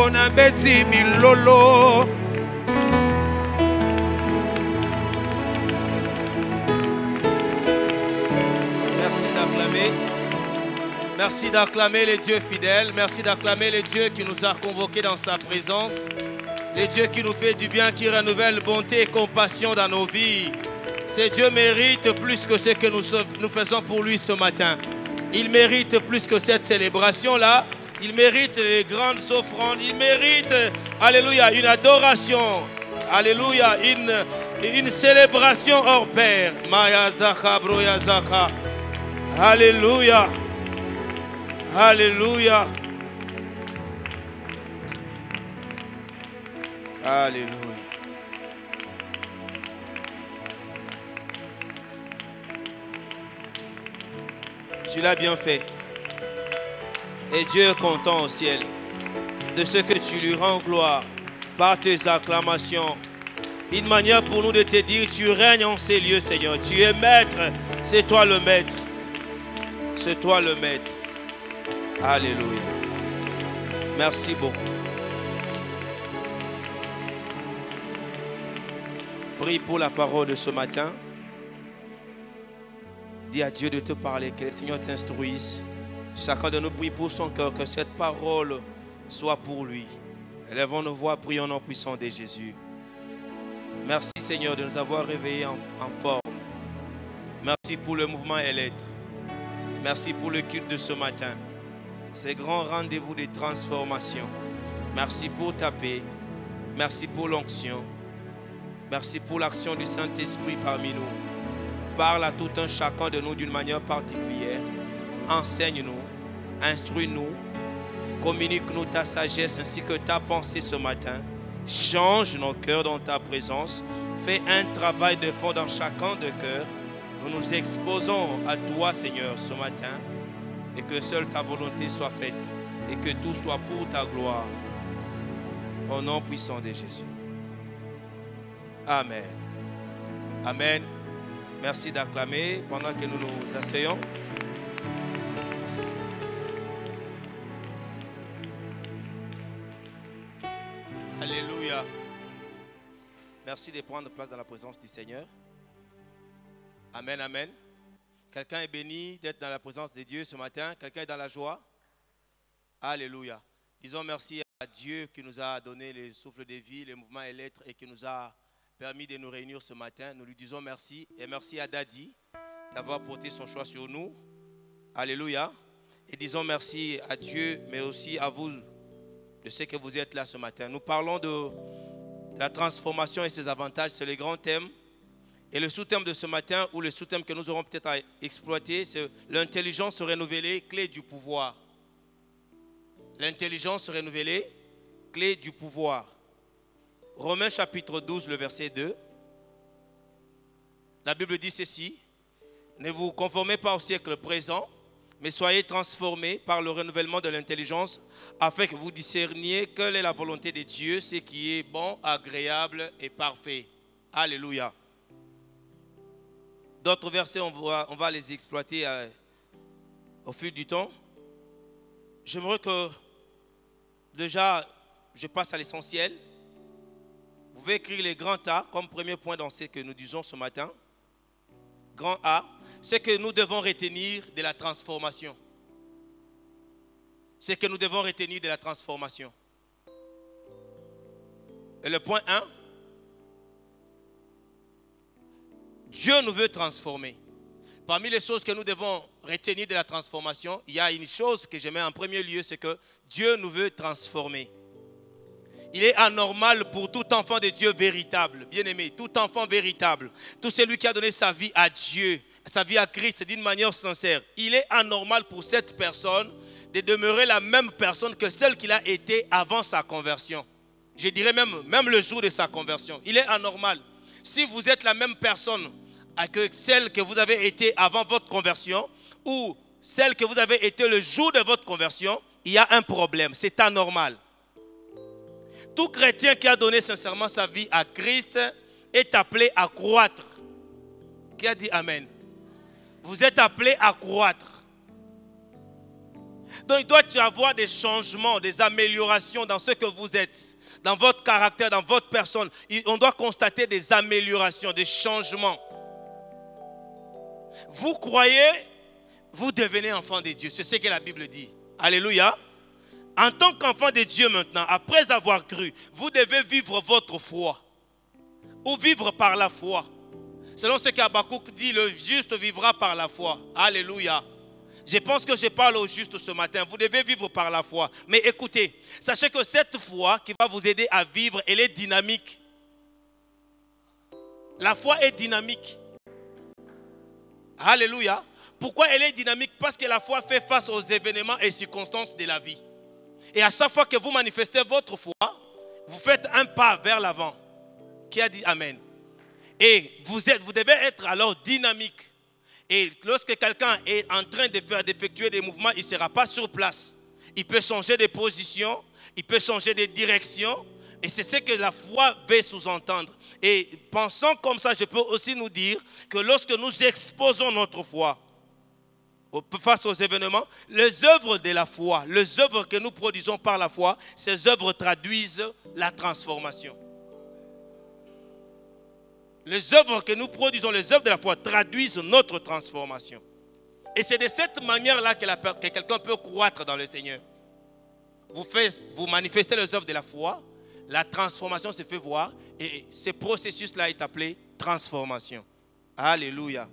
Ponambeti Milolo. Merci d'acclamer. Merci d'acclamer les dieux fidèles. Merci d'acclamer les dieux qui nous a convoqués dans sa présence. Les dieux qui nous fait du bien, qui renouvelle bonté et compassion dans nos vies. Ces dieux méritent plus que ce que nous faisons pour lui ce matin. Il mérite plus que cette célébration-là. Il mérite les grandes offrandes. Il mérite, alléluia, une adoration. Alléluia, une célébration hors pair. Maya Zaka, Broya Zaka. Alléluia. Alléluia. Alléluia. Tu l'as bien fait. Et Dieu est content au ciel de ce que tu lui rends gloire par tes acclamations. Une manière pour nous de te dire, tu règnes en ces lieux, Seigneur. Tu es maître. C'est toi le maître. C'est toi le maître. Alléluia. Merci beaucoup. Prie pour la parole de ce matin. Dis à Dieu de te parler, que le Seigneur t'instruise. Chacun de nous prie pour son cœur, que cette parole soit pour lui. Élevons nos voix, prions au nom puissant de Jésus. Merci Seigneur de nous avoir réveillés en forme. Merci pour le mouvement et l'être. Merci pour le culte de ce matin. Ces grands rendez-vous de transformation. Merci pour ta paix. Merci pour l'onction. Merci pour l'action du Saint-Esprit parmi nous. Parle à tout un chacun de nous d'une manière particulière. Enseigne-nous, instruis-nous, communique-nous ta sagesse ainsi que ta pensée ce matin. Change nos cœurs dans ta présence. Fais un travail de fond dans chacun de cœur. Nous nous exposons à toi, Seigneur, ce matin. Et que seule ta volonté soit faite. Et que tout soit pour ta gloire. Au nom puissant de Jésus. Amen. Amen. Merci d'acclamer pendant que nous nous asseyons. Merci. Alléluia. Merci de prendre place dans la présence du Seigneur. Amen, amen. Quelqu'un est béni d'être dans la présence de Dieu ce matin. Quelqu'un est dans la joie. Alléluia. Disons merci à Dieu qui nous a donné le souffle de vie, le mouvement et l'être et qui nous a permis de nous réunir ce matin. Nous lui disons merci et merci à Daddy d'avoir porté son choix sur nous. Alléluia. Et disons merci à Dieu, mais aussi à vous de ce que vous êtes là ce matin. Nous parlons de la transformation et ses avantages. C'est le grand thème. Et le sous-thème de ce matin, ou le sous-thème que nous aurons peut-être à exploiter, c'est l'intelligence renouvelée, clé du pouvoir. L'intelligence renouvelée, clé du pouvoir. Romains chapitre 12, le verset 2. La Bible dit ceci. Ne vous conformez pas au siècle présent, mais soyez transformés par le renouvellement de l'intelligence, afin que vous discerniez quelle est la volonté de Dieu, ce qui est bon, agréable et parfait. Alléluia. D'autres versets, on va les exploiter au fil du temps. J'aimerais que, déjà, je passe à l'essentiel. Vous pouvez écrire les grands A comme premier point dans ce que nous disons ce matin. Grand A, c'est que nous devons retenir de la transformation. C'est que nous devons retenir de la transformation. Et le point 1, Dieu nous veut transformer. Parmi les choses que nous devons retenir de la transformation, il y a une chose que je mets en premier lieu, c'est que Dieu nous veut transformer. Il est anormal pour tout enfant de Dieu véritable, bien-aimé, tout enfant véritable, tout celui qui a donné sa vie à Dieu, sa vie à Christ d'une manière sincère. Il est anormal pour cette personne de demeurer la même personne que celle qu'il a été avant sa conversion. Je dirais même le jour de sa conversion. Il est anormal. Si vous êtes la même personne que celle que vous avez été avant votre conversion ou celle que vous avez été le jour de votre conversion, il y a un problème. C'est anormal. Tout chrétien qui a donné sincèrement sa vie à Christ est appelé à croître. Qui a dit Amen? Vous êtes appelé à croître. Donc il doit y avoir des changements, des améliorations dans ce que vous êtes, dans votre caractère, dans votre personne. On doit constater des améliorations, des changements. Vous croyez, vous devenez enfant de Dieu. C'est ce que la Bible dit. Alléluia. En tant qu'enfant de Dieu maintenant, après avoir cru, vous devez vivre votre foi. Ou vivre par la foi. Selon ce qu'Habakkuk dit, le juste vivra par la foi. Alléluia. Je pense que je parle au juste ce matin. Vous devez vivre par la foi. Mais écoutez, sachez que cette foi qui va vous aider à vivre, elle est dynamique. La foi est dynamique. Alléluia. Pourquoi elle est dynamique? Parce que la foi fait face aux événements et circonstances de la vie. Et à chaque fois que vous manifestez votre foi, vous faites un pas vers l'avant. Qui a dit Amen? Et vous devez être alors dynamique. Et lorsque quelqu'un est en train d'effectuer des mouvements, il ne sera pas sur place. Il peut changer de position, il peut changer de direction. Et c'est ce que la foi veut sous-entendre. Et pensant comme ça, je peux aussi nous dire que lorsque nous exposons notre foi face aux événements, les œuvres de la foi, les œuvres que nous produisons par la foi, ces œuvres traduisent la transformation. Les œuvres que nous produisons, les œuvres de la foi, traduisent notre transformation. Et c'est de cette manière-là que quelqu'un peut croître dans le Seigneur. Vous manifestez les œuvres de la foi, la transformation se fait voir, et ce processus-là est appelé transformation. Alléluia.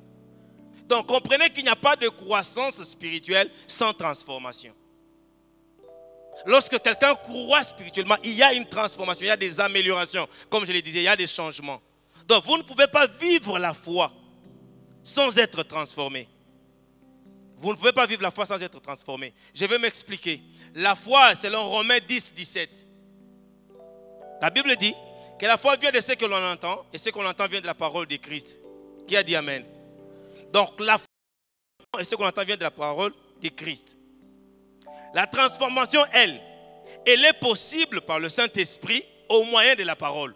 Donc comprenez qu'il n'y a pas de croissance spirituelle sans transformation. Lorsque quelqu'un croît spirituellement, il y a une transformation, il y a des améliorations. Comme je le disais, il y a des changements. Donc vous ne pouvez pas vivre la foi sans être transformé. Vous ne pouvez pas vivre la foi sans être transformé. Je vais m'expliquer. La foi, selon Romains 10, 17. La Bible dit que la foi vient de ce que l'on entend, et ce qu'on entend vient de la parole de Christ. Qui a dit Amen? Donc la foi et ce qu'on entend vient de la parole de Christ. La transformation, elle est possible par le Saint-Esprit au moyen de la parole.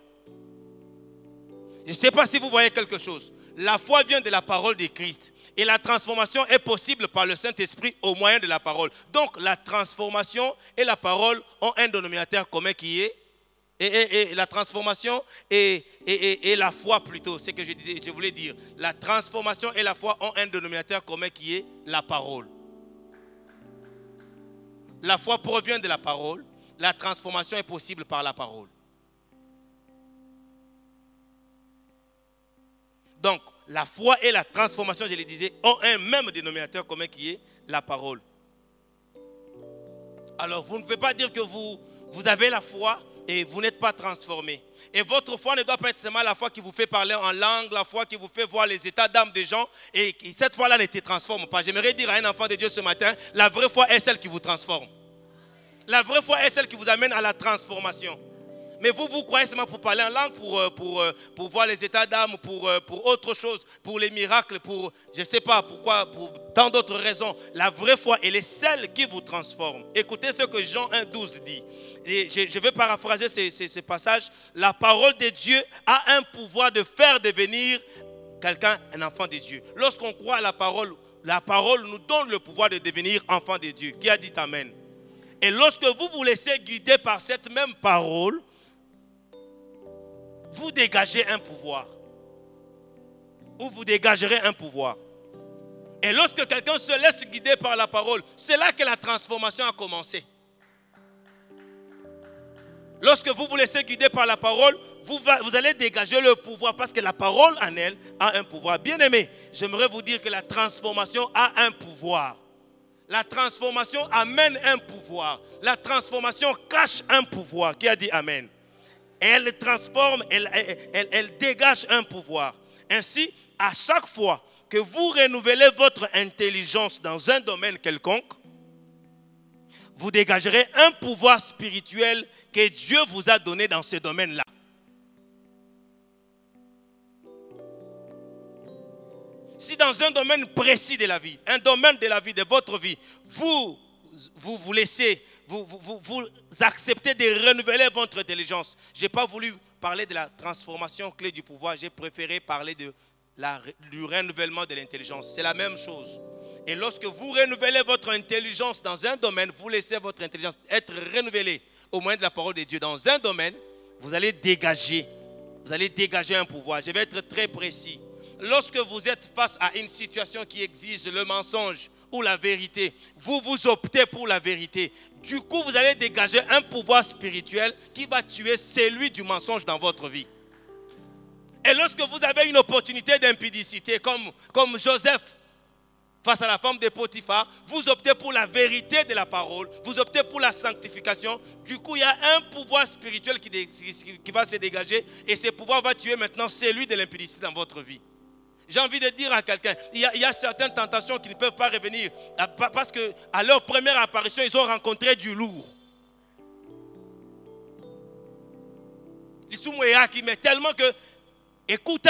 Je ne sais pas si vous voyez quelque chose. La foi vient de la parole de Christ. Et la transformation est possible par le Saint-Esprit au moyen de la parole. Donc la transformation et la parole ont un dénominateur commun qui est et la transformation et la foi plutôt. C'est ce que je voulais dire. La transformation et la foi ont un dénominateur commun qui est la parole. La foi provient de la parole. La transformation est possible par la parole. Donc, la foi et la transformation, je le disais, ont un même dénominateur commun qui est la parole. Alors, vous ne pouvez pas dire que vous avez la foi et vous n'êtes pas transformé. Et votre foi ne doit pas être seulement la foi qui vous fait parler en langue, la foi qui vous fait voir les états d'âme des gens, et cette foi-là ne te transforme pas. J'aimerais dire à un enfant de Dieu ce matin, la vraie foi est celle qui vous transforme. La vraie foi est celle qui vous amène à la transformation. Mais vous croyez seulement pour parler en langue, pour voir les états d'âme, pour autre chose, pour les miracles, pour je ne sais pas pourquoi, pour tant d'autres raisons. La vraie foi, elle est celle qui vous transforme. Écoutez ce que Jean 1,12 dit. Et je vais paraphraser ce passage. La parole de Dieu a un pouvoir de faire devenir quelqu'un un enfant de Dieu. Lorsqu'on croit à la parole nous donne le pouvoir de devenir enfant de Dieu. Qui a dit Amen? Et lorsque vous vous laissez guider par cette même parole, vous dégagez un pouvoir. Ou vous dégagerez un pouvoir. Et lorsque quelqu'un se laisse guider par la parole, c'est là que la transformation a commencé. Lorsque vous vous laissez guider par la parole, vous allez dégager le pouvoir parce que la parole en elle a un pouvoir. Bien aimé, j'aimerais vous dire que la transformation a un pouvoir. La transformation amène un pouvoir. La transformation cache un pouvoir. Qui a dit Amen? Elle transforme, elle dégage un pouvoir. Ainsi, à chaque fois que vous renouvelez votre intelligence dans un domaine quelconque, vous dégagerez un pouvoir spirituel que Dieu vous a donné dans ce domaine-là. Si dans un domaine précis de la vie, un domaine de la vie, de votre vie, vous laissez, vous acceptez de renouveler votre intelligence. Je n'ai pas voulu parler de la transformation clé du pouvoir, j'ai préféré parler du renouvellement de l'intelligence. C'est la même chose. Et lorsque vous renouvelez votre intelligence dans un domaine, vous laissez votre intelligence être renouvelée au moyen de la parole de Dieu dans un domaine, vous allez dégager un pouvoir. Je vais être très précis. Lorsque vous êtes face à une situation qui exige le mensonge ou la vérité, vous optez pour la vérité. Du coup, vous allez dégager un pouvoir spirituel qui va tuer celui du mensonge dans votre vie. Et lorsque vous avez une opportunité d'impudicité, comme Joseph, face à la femme de Potiphar, vous optez pour la vérité de la parole, vous optez pour la sanctification. Du coup, il y a un pouvoir spirituel qui va se dégager et ce pouvoir va tuer maintenant celui de l'impudicité dans votre vie. J'ai envie de dire à quelqu'un, il y a certaines tentations qui ne peuvent pas revenir parce qu'à leur première apparition, ils ont rencontré du lourd. Ils sont mais tellement que, écoutez,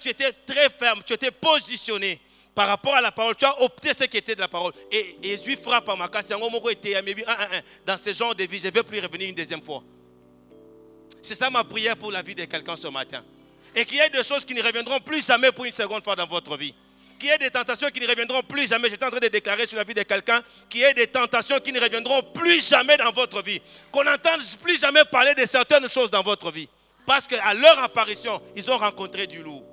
tu étais très ferme, tu étais positionné par rapport à la parole, tu as opté ce qui était de la parole. Et Jésus frappe à ma casse, dans ce genre de vie, je ne vais plus revenir une deuxième fois. C'est ça ma prière pour la vie de quelqu'un ce matin. Et qu'il y ait des choses qui ne reviendront plus jamais pour une seconde fois dans votre vie. Qu'il y ait des tentations qui ne reviendront plus jamais. J'étais en train de déclarer sur la vie de quelqu'un qu'il y ait des tentations qui ne reviendront plus jamais dans votre vie. Qu'on n'entende plus jamais parler de certaines choses dans votre vie. Parce qu'à leur apparition, ils ont rencontré du lourd.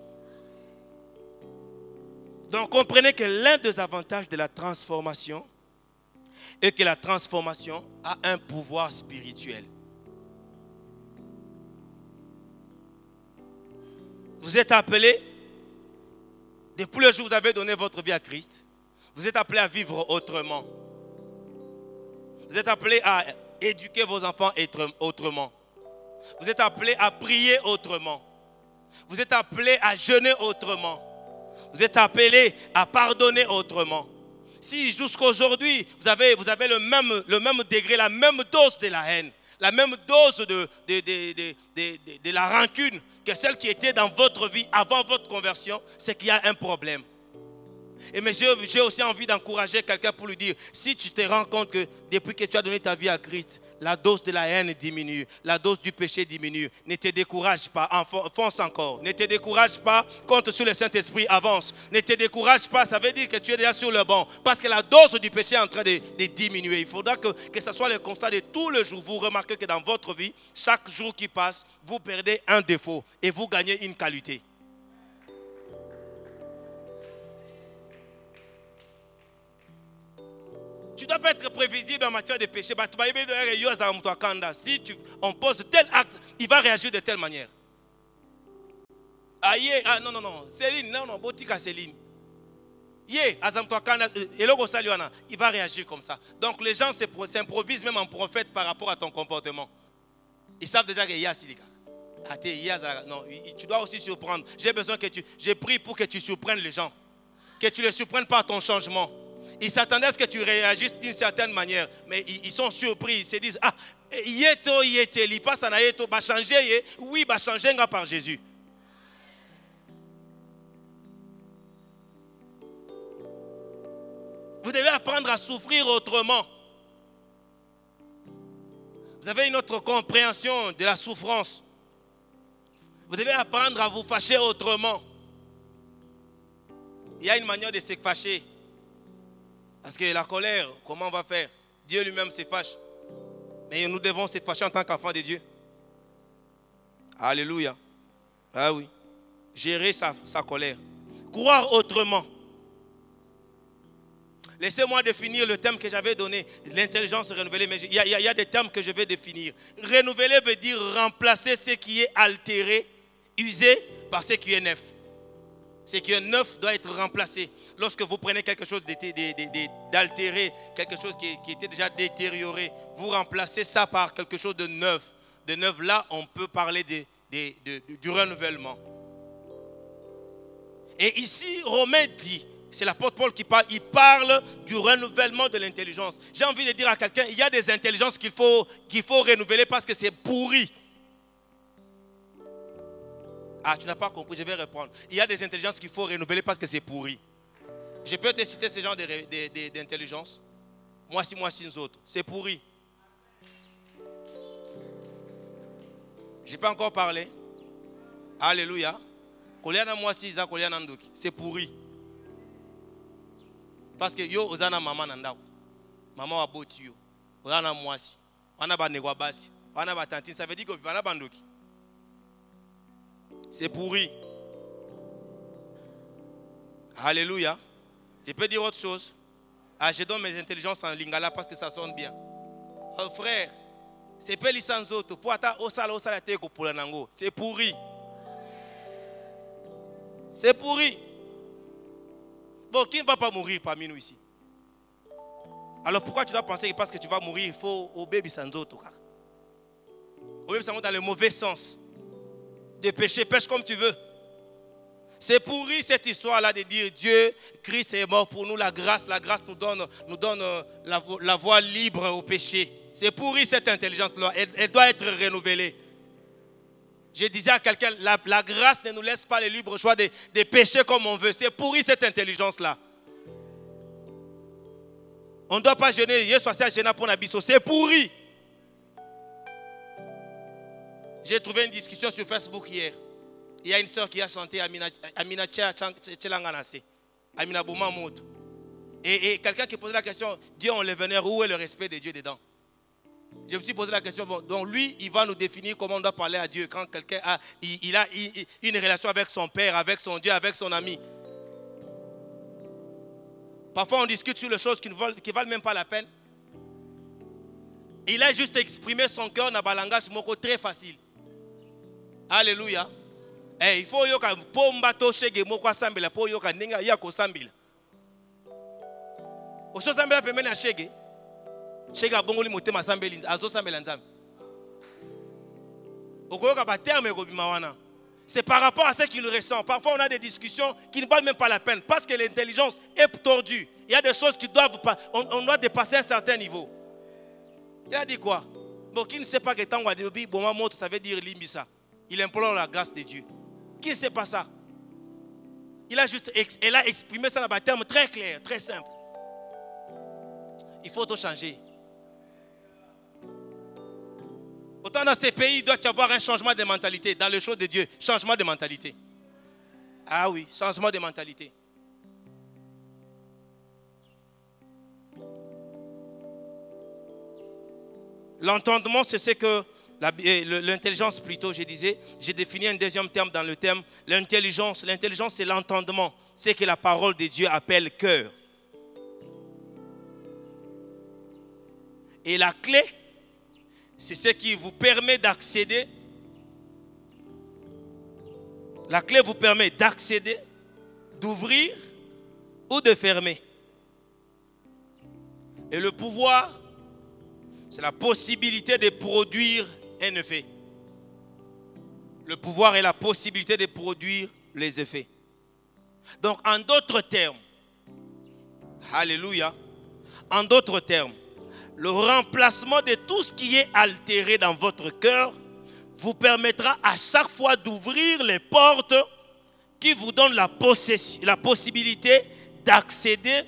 Donc comprenez que l'un des avantages de la transformation est que la transformation a un pouvoir spirituel. Vous êtes appelés, depuis le jour où vous avez donné votre vie à Christ, vous êtes appelés à vivre autrement. Vous êtes appelés à éduquer vos enfants autrement. Vous êtes appelés à prier autrement. Vous êtes appelés à jeûner autrement. Vous êtes appelés à pardonner autrement. Si jusqu'aujourd'hui, vous avez le même degré, la même dose de la haine, la même dose de la rancune que celle qui était dans votre vie avant votre conversion, c'est qu'il y a un problème. Mais j'ai aussi envie d'encourager quelqu'un pour lui dire, si tu te rends compte que depuis que tu as donné ta vie à Christ, la dose de la haine diminue, la dose du péché diminue, ne te décourage pas, fonce encore. Ne te décourage pas, compte sur le Saint-Esprit, avance. Ne te décourage pas, ça veut dire que tu es déjà sur le banc. Parce que la dose du péché est en train de diminuer. Il faudra que ce soit le constat de tous les jours. Vous remarquez que dans votre vie, chaque jour qui passe, vous perdez un défaut et vous gagnez une qualité. Tu ne dois pas être prévisible en matière de péché. Si on pose tel acte, il va réagir de telle manière. Non. Céline, non, Botika Céline. Il va réagir comme ça. Donc les gens s'improvisent même en prophète par rapport à ton comportement. Ils savent déjà qu'il y a Silika. Non, tu dois aussi surprendre. J'ai pris pour que tu surprennes les gens. Que tu ne les surprennes pas à ton changement. Ils s'attendaient à ce que tu réagisses d'une certaine manière, mais ils sont surpris. Ils se disent, il passe à Nayeto, va changer, oui, va changer par Jésus. Vous devez apprendre à souffrir autrement. Vous avez une autre compréhension de la souffrance. Vous devez apprendre à vous fâcher autrement. Il y a une manière de se fâcher. Parce que la colère, comment on va faire? Dieu lui-même se fâche. Mais nous devons se fâcher en tant qu'enfants de Dieu. Alléluia. Ah oui. Gérer sa colère. Croire autrement. Laissez-moi définir le thème que j'avais donné, l'intelligence renouvelée. Mais il y a des termes que je vais définir. Renouveler veut dire remplacer ce qui est altéré, usé, par ce qui est neuf. Ce qui est neuf doit être remplacé. Lorsque vous prenez quelque chose d'altéré, quelque chose qui était déjà détérioré, vous remplacez ça par quelque chose de neuf. De neuf, là, on peut parler du renouvellement. Et ici, Romain dit, c'est l'apôtre Paul qui parle, il parle du renouvellement de l'intelligence. J'ai envie de dire à quelqu'un, il y a des intelligences qu'il faut renouveler parce que c'est pourri. Ah, tu n'as pas compris, je vais reprendre. Il y a des intelligences qu'il faut renouveler parce que c'est pourri. Je peux te citer ce genre d'intelligence. Moi, si nous autres. C'est pourri. Je n'ai pas encore parlé. Alléluia. C'est pourri. Parce que yo ozana maman nandako. Maman wa boti yo. Ozana mwasi. Wana ba negwa basi. Wana ba tantine. Ça veut dire que wana bandoki. C'est pourri. Alléluia. Je peux dire autre chose. Ah, je donne mes intelligences en lingala parce que ça sonne bien. Oh, frère, c'est pas licence autre. Pour attendre au sala teko pour nango. C'est pourri. C'est pourri. Bon, qui ne va pas mourir parmi nous ici? Alors pourquoi tu dois penser que parce que tu vas mourir, il faut obéir sans autre? Obéir sans autre dans le mauvais sens. De pécher, pêche comme tu veux. C'est pourri cette histoire-là de dire Dieu, Christ est mort pour nous, la grâce nous donne la voie libre au péché. C'est pourri cette intelligence-là, elle doit être renouvelée. Je disais à quelqu'un, la grâce ne nous laisse pas le libre choix de pécher comme on veut. C'est pourri cette intelligence-là. On ne doit pas jeûner, c'est pourri. J'ai trouvé une discussion sur Facebook hier. Il y a une soeur qui a chanté Amina Tchelanganase, Amina Boumamoud. Et quelqu'un qui posait la question, Dieu on le vénère, où est le respect de Dieu dedans? Je me suis posé la question, bon, donc lui, il va nous définir comment on doit parler à Dieu quand quelqu'un a une relation avec son père, avec son Dieu, avec son ami. Parfois on discute sur les choses qui ne valent même pas la peine. Il a juste exprimé son cœur dans un langage très facile. Alléluia. Il faut que pomba to shege moko sambela po yoka ninga ya ko sambela. Oso sambela pemena shege. Shega bongoli motema sambeli azo sambela nzambe. Okoyoka ba terme ko bimawana. C'est par rapport à ce qu'il ressent. Parfois on a des discussions qui ne valent même pas la peine parce que l'intelligence est tordue. Il y a des choses qui doivent pas, on doit dépasser un certain niveau. Il a dit quoi? Bon, qui ne sait pas que Tangwa Debi Boma ça veut dire limbisa. Il implore la grâce de Dieu. Qui ne sait pas ça? Elle a exprimé ça dans un terme très clair, très simple. Il faut tout changer. Autant dans ces pays, il doit y avoir un changement de mentalité. Dans le choses de Dieu, changement de mentalité. Ah oui, changement de mentalité. L'entendement, c'est ce que l'intelligence plutôt, je disais, j'ai défini un deuxième terme dans le terme, l'intelligence. L'intelligence, c'est l'entendement. C'est que la parole de Dieu appelle cœur. Et la clé, c'est ce qui vous permet d'accéder. La clé vous permet d'accéder, d'ouvrir ou de fermer. Et le pouvoir, c'est la possibilité de produire un effet. Le pouvoir est la possibilité de produire les effets. Donc, en d'autres termes, alléluia, en d'autres termes, le remplacement de tout ce qui est altéré dans votre cœur vous permettra à chaque fois d'ouvrir les portes qui vous donnent la possibilité d'accéder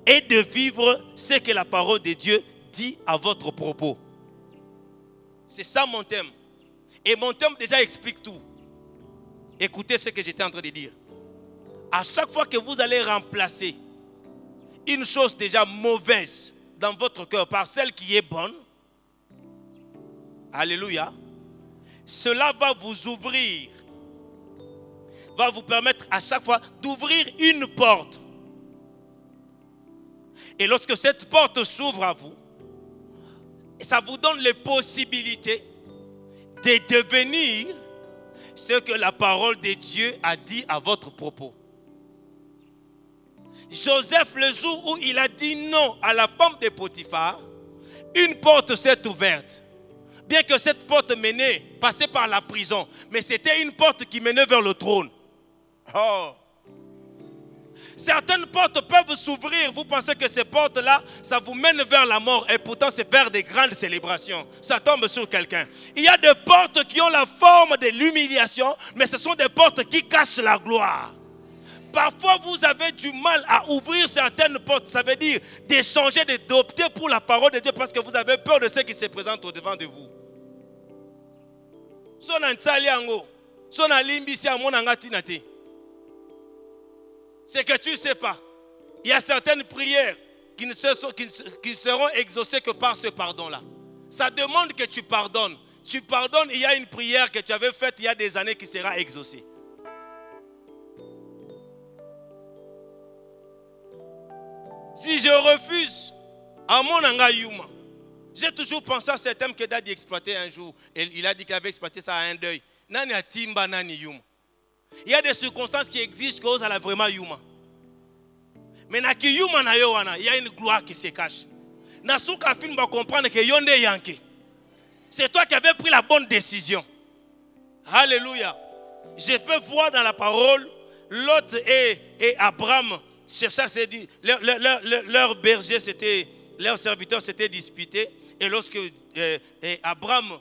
et de vivre ce que la parole de Dieu dit à votre propos. C'est ça mon thème. Et mon thème déjà explique tout. Écoutez ce que j'étais en train de dire. À chaque fois que vous allez remplacer une chose déjà mauvaise dans votre cœur par celle qui est bonne, alléluia, cela va vous ouvrir, va vous permettre à chaque fois d'ouvrir une porte. Et lorsque cette porte s'ouvre à vous, ça vous donne les possibilités de devenir ce que la parole de Dieu a dit à votre propos. Joseph, le jour où il a dit non à la femme de Potiphar, une porte s'est ouverte. Bien que cette porte passait par la prison, mais c'était une porte qui menait vers le trône. Oh! Certaines portes peuvent s'ouvrir. Vous pensez que ces portes-là, ça vous mène vers la mort. Et pourtant, c'est vers des grandes célébrations. Ça tombe sur quelqu'un. Il y a des portes qui ont la forme de l'humiliation, mais ce sont des portes qui cachent la gloire. Parfois, vous avez du mal à ouvrir certaines portes. Ça veut dire d'échanger, d'opter pour la parole de Dieu parce que vous avez peur de ce qui se présente au-devant de vous. C'est que tu ne sais pas. Il y a certaines prières qui ne seront exaucées que par ce pardon-là. Ça demande que tu pardonnes. Tu pardonnes, il y a une prière que tu avais faite il y a des années qui sera exaucée. Si je refuse, à mon angayuma, j'ai toujours pensé à cet homme que Dadi exploitait un jour. Et il a dit qu'il avait exploité ça à un deuil. Nani a timba nani yuma. Il y a des circonstances qui exigent que vous allez vraiment yuma. Mais na ki yuma na yo wana, il y a une gloire qui se cache. Na souka film va comprendre que yonde yanke. C'est toi qui avais pris la bonne décision. Alléluia. Je peux voir dans la parole, Lot et Abraham, ça c'est dit, leur berger, leur serviteur s'était disputé. Et lorsque Abraham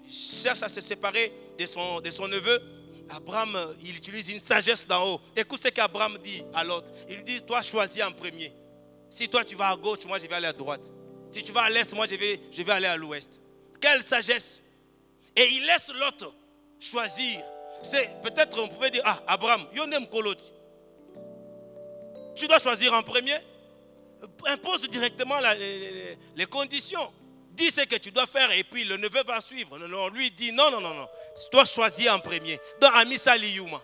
cherche à se séparer de son neveu, Abraham, il utilise une sagesse d'en haut. Écoute ce qu'Abraham dit à Lot. Il lui dit, toi choisis en premier. Si toi tu vas à gauche, moi je vais aller à droite. Si tu vas à l'est, moi je vais aller à l'ouest. Quelle sagesse! Et il laisse l'autre choisir. Peut-être on pouvait dire, ah, Abraham, yonem koloti. Tu dois choisir en premier. Impose directement les conditions. Dis ce que tu dois faire et puis le neveu va suivre. Non, lui dit, non. Tu dois choisir en premier. Donc, Amisa Liyuma.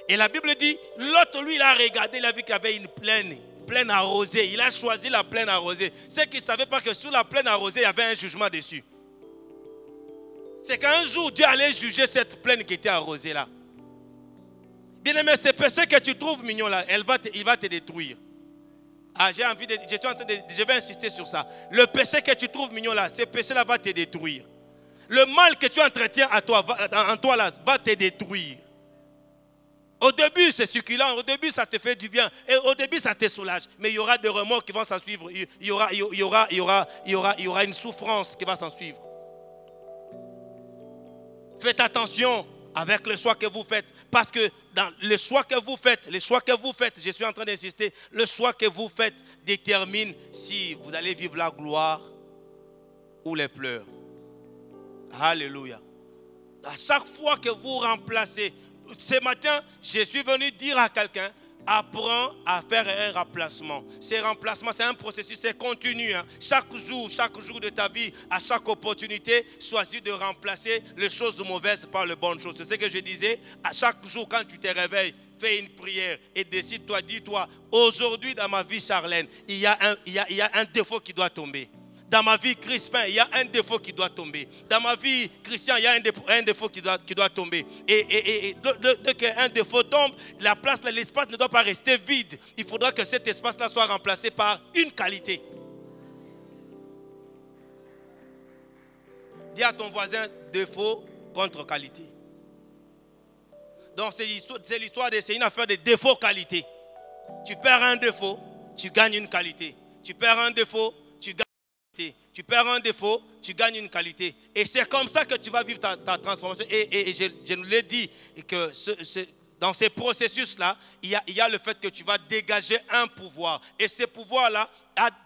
Et la Bible dit, l'autre, lui, il a regardé, il a vu qu'il y avait une plaine arrosée. Il a choisi la plaine arrosée. C'est qu'il ne savait pas que sur la plaine arrosée, il y avait un jugement dessus. C'est qu'un jour, Dieu allait juger cette plaine qui était arrosée là. Bien aimé, ce péché que tu trouves mignon là, il va te détruire. Ah, je vais insister sur ça. Le péché que tu trouves mignon là, ce péché là va te détruire. Le mal que tu entretiens en toi là, va te détruire. Au début, c'est succulent. Au début, ça te fait du bien. Et au début, ça te soulage. Mais il y aura des remords qui vont s'en suivre. Il y aura une souffrance qui va s'en suivre. Faites attention avec le choix que vous faites. Parce que dans le choix que vous faites, je suis en train d'insister, le choix que vous faites détermine si vous allez vivre la gloire ou les pleurs. Alléluia. À chaque fois que vous remplacez, ce matin, je suis venu dire à quelqu'un, apprends à faire un remplacement. Ces remplacements, c'est un processus, c'est continu. Hein. Chaque jour de ta vie, à chaque opportunité, choisis de remplacer les choses mauvaises par les bonnes choses. C'est ce que je disais. À chaque jour, quand tu te réveilles, fais une prière et décide-toi, dis-toi, aujourd'hui dans ma vie, Charlène, il y a un défaut qui doit tomber. Dans ma vie, Crispin, il y a un défaut qui doit tomber. Dans ma vie, Christian, il y a un défaut qui doit tomber. Et dès qu'un défaut tombe, la place, l'espace ne doit pas rester vide. Il faudra que cet espace-là soit remplacé par une qualité. Dis à ton voisin, défaut contre qualité. Donc c'est une affaire de défaut-qualité. Tu perds un défaut, tu gagnes une qualité. Tu perds un défaut, tu gagnes. Tu perds un défaut, tu gagnes une qualité. Et c'est comme ça que tu vas vivre ta transformation. Et je nous l'ai dit, que dans ces processus-là, il y a le fait que tu vas dégager un pouvoir. Et ce pouvoir-là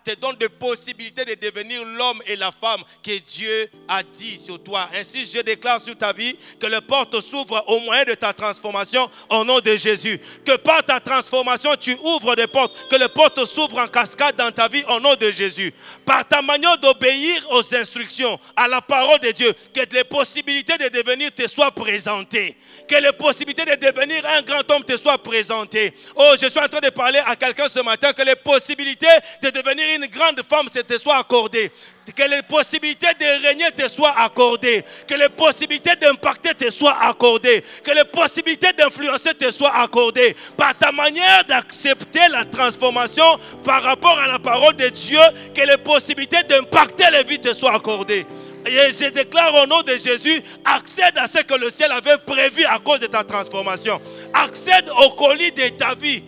te donne des possibilités de devenir l'homme et la femme que Dieu a dit sur toi. Ainsi, je déclare sur ta vie que les portes s'ouvrent au moyen de ta transformation au nom de Jésus. Que par ta transformation, tu ouvres des portes. Que les portes s'ouvrent en cascade dans ta vie au nom de Jésus. Par ta manière d'obéir aux instructions, à la parole de Dieu, que les possibilités de devenir te soient présentées. Que les possibilités de devenir un grand homme te soient présentées. Oh, je suis en train de parler à quelqu'un ce matin que les possibilités de devenir une grande femme te soient accordées. Que les possibilités de régner te soient accordées. Que les possibilités d'impacter te soient accordées. Que les possibilités d'influencer te soient accordées. Par ta manière d'accepter la transformation par rapport à la parole de Dieu, que les possibilités d'impacter les vies te soient accordées. Et je déclare au nom de Jésus, accède à ce que le ciel avait prévu à cause de ta transformation. Accède au colis de ta vie.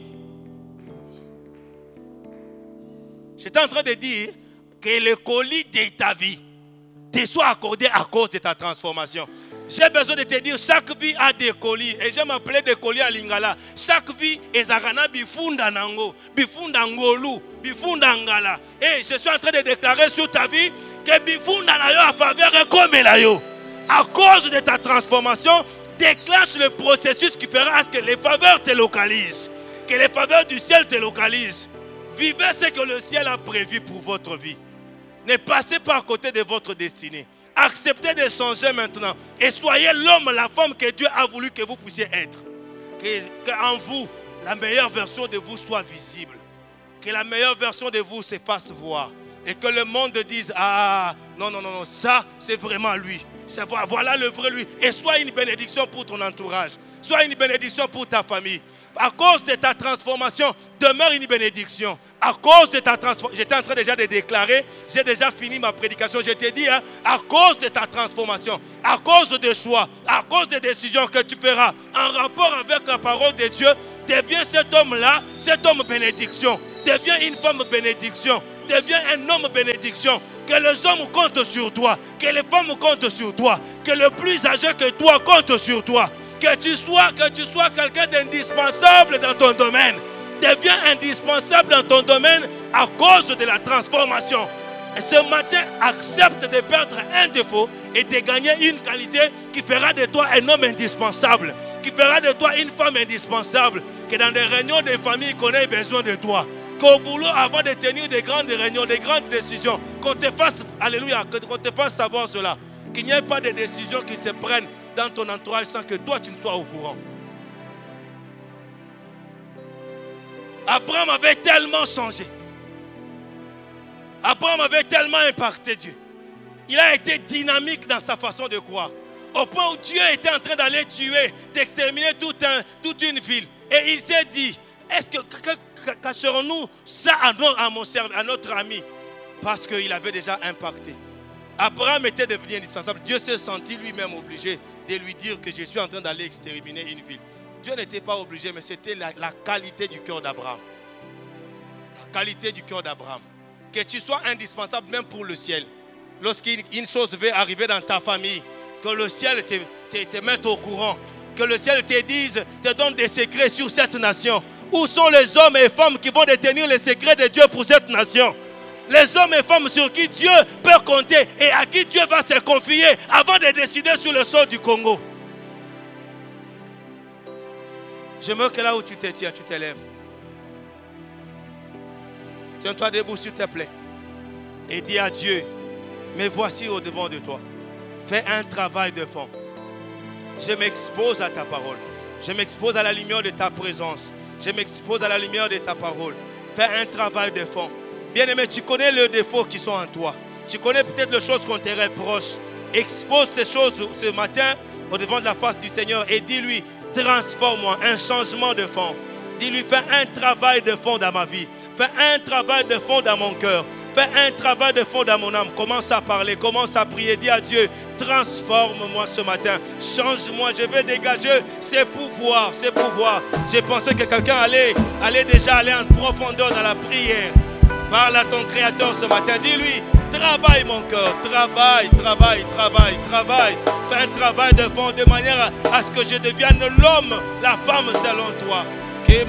J'étais en train de dire que le colis de ta vie te soit accordé à cause de ta transformation. J'ai besoin de te dire, chaque vie a des colis. Et je m'appelais des colis à Lingala. Chaque vie est à bifunda nango, bifunda ngolu, bifunda ngala. Et je suis en train de déclarer sur ta vie que bifunda na yo a faveur comme la yo. À cause de ta transformation, déclenche le processus qui fera à ce que les faveurs te localisent. Que les faveurs du ciel te localisent. Vivez ce que le ciel a prévu pour votre vie. Ne passez pas à côté de votre destinée. Acceptez de changer maintenant. Et soyez l'homme, la femme que Dieu a voulu que vous puissiez être. Qu'en vous, la meilleure version de vous soit visible. Que la meilleure version de vous se fasse voir. Et que le monde dise, ah, non, non, non, non, ça, c'est vraiment lui. Voilà le vrai lui. Et sois une bénédiction pour ton entourage. Sois une bénédiction pour ta famille. À cause de ta transformation, demeure une bénédiction. À cause de ta transformation, j'étais en train déjà de déclarer, j'ai déjà fini ma prédication. Je t'ai dit, hein, à cause de ta transformation, à cause des choix, à cause des décisions que tu feras en rapport avec la parole de Dieu, deviens cet homme-là, cet homme bénédiction. Deviens une femme bénédiction. Deviens un homme bénédiction. Que les hommes comptent sur toi. Que les femmes comptent sur toi. Que le plus âgé que toi compte sur toi. Que tu sois quelqu'un d'indispensable dans ton domaine. Deviens indispensable dans ton domaine à cause de la transformation. Et ce matin, accepte de perdre un défaut et de gagner une qualité qui fera de toi un homme indispensable. Qui fera de toi une femme indispensable. Que dans des réunions de famille, qu'on ait besoin de toi. Qu'au boulot, avant de tenir des grandes réunions, des grandes décisions, qu'on te fasse, alléluia, qu'on te fasse savoir cela. Qu'il n'y ait pas de décisions qui se prennent dans ton entourage sans que toi tu ne sois au courant. Abraham avait tellement changé. Abraham avait tellement impacté Dieu. Il a été dynamique dans sa façon de croire. Au point où Dieu était en train d'aller tuer, d'exterminer toute une ville. Et il s'est dit, est-ce que cacherons-nous ça à notre ami? Parce qu'il avait déjà impacté. Abraham était devenu indispensable. Dieu s'est senti lui-même obligé de lui dire que je suis en train d'aller exterminer une ville. Dieu n'était pas obligé, mais c'était la qualité du cœur d'Abraham. La qualité du cœur d'Abraham. Que tu sois indispensable même pour le ciel. Lorsqu'une chose veut arriver dans ta famille, que le ciel te mette au courant. Que le ciel te donne des secrets sur cette nation. Où sont les hommes et femmes qui vont détenir les secrets de Dieu pour cette nation? Les hommes et femmes sur qui Dieu peut compter et à qui Dieu va se confier avant de décider sur le sol du Congo. J'aimerais que là où tu te tiens, tu t'élèves. Tiens-toi debout s'il te plaît. Et dis à Dieu, mais voici au devant de toi. Fais un travail de fond. Je m'expose à ta parole. Je m'expose à la lumière de ta présence. Je m'expose à la lumière de ta parole. Fais un travail de fond. Bien-aimé, tu connais les défauts qui sont en toi. Tu connais peut-être les choses qu'on te reproche. Expose ces choses ce matin au devant de la face du Seigneur et dis-lui, transforme-moi, un changement de fond. Dis-lui, fais un travail de fond dans ma vie. Fais un travail de fond dans mon cœur. Fais un travail de fond dans mon âme. Commence à parler, commence à prier. Dis à Dieu, transforme-moi ce matin. Change-moi, je vais dégager ces pouvoirs, ces pouvoirs. J'ai pensé que quelqu'un allait déjà aller en profondeur dans la prière. Parle à ton Créateur ce matin. Dis-lui, travaille mon cœur. Travaille, travaille, travaille, travaille. Fais un travail de fond de manière à ce que je devienne l'homme, la femme selon toi. Que je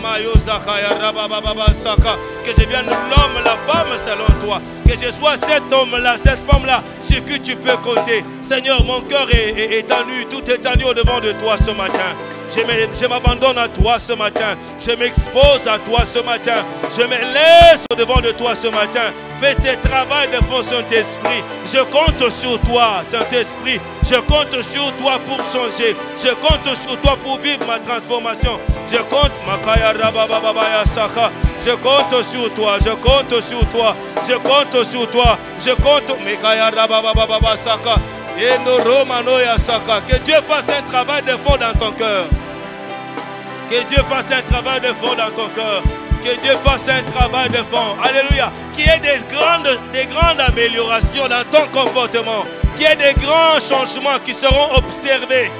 devienne l'homme, la femme selon toi. Que je sois cet homme-là, cette femme-là, sur qui tu peux compter. Seigneur, mon cœur est étendu, tout étendu au devant de toi ce matin. Je m'abandonne à toi ce matin. Je m'expose à toi ce matin. Je me laisse au devant de toi ce matin. Fais tes travail de fond, Saint-Esprit. Je compte sur toi, Saint-Esprit. Je compte sur toi pour changer. Je compte sur toi pour vivre ma transformation. Je compte, je compte sur toi. Je compte sur toi. Je compte sur toi. Je compte, que Dieu fasse un travail de fond dans ton cœur. Que Dieu fasse un travail de fond dans ton cœur. Que Dieu fasse un travail de fond. Alléluia. Qu'il y ait des grandes améliorations dans ton comportement. Qu'il y ait des grands changements qui seront observés.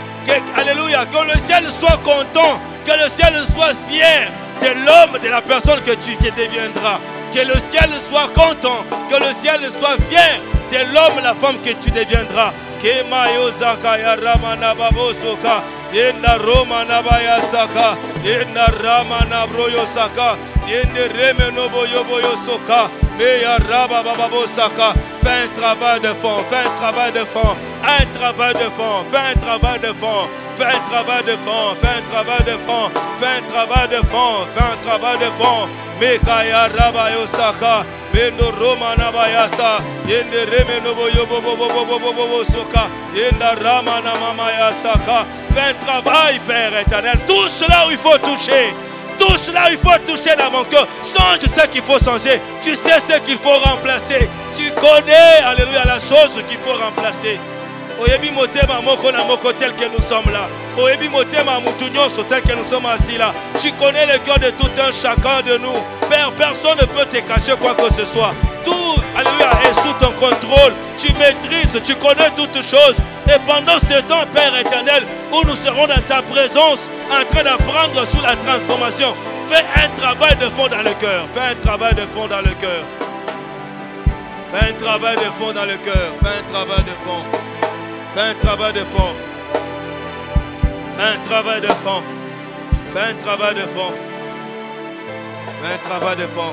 Alléluia. Que le ciel soit content. Que le ciel soit fier de l'homme, de la personne que tu deviendras. Que le ciel soit content. Que le ciel soit fier de l'homme, la femme que tu deviendras. Que Mayozaka ya Ramana Babosoka. Yenda Roma Nabaya Saka, Yenda Rama Nabroyo Saka, Yenda Remenobo Yoboyo Soka, Meya Raba Bababo Saka. Fais un travail de fond, fais un travail de fond, un travail de fond, fais un travail de fond, fais un travail de fond, fais un travail de fond, fais un travail de fond, fais un travail de fond. Mekaya Rabayo Saka, Mendo Roma Nabayasa, Yende Remeno Boyo Soka, Yenda Rama Namamaya Saka. Fais un travail, Père éternel. Touche là où il faut toucher. Touche là où il faut toucher dans mon cœur. Change ce qu'il faut changer. Tu sais ce qu'il faut remplacer. Tu connais, alléluia, la chose qu'il faut remplacer. Oyebi motema moko na moko tel que nous sommes là. Oyebi motema mutunyoso tel que nous sommes assis là. Tu connais le cœur de tout un chacun de nous. Père, personne ne peut te cacher quoi que ce soit. Tout, alléluia, est sous ton contrôle. Tu maîtrises, tu connais toutes choses. Et pendant ce temps, Père éternel, où nous serons dans ta présence, en train d'apprendre sous la transformation, fais un travail de fond dans le cœur. Fais un travail de fond dans le cœur. Fais un travail de fond dans le cœur. Fais un travail de fond. Fais un travail de fond. Fais un travail de fond. Fais un travail de fond. Fais un travail de fond.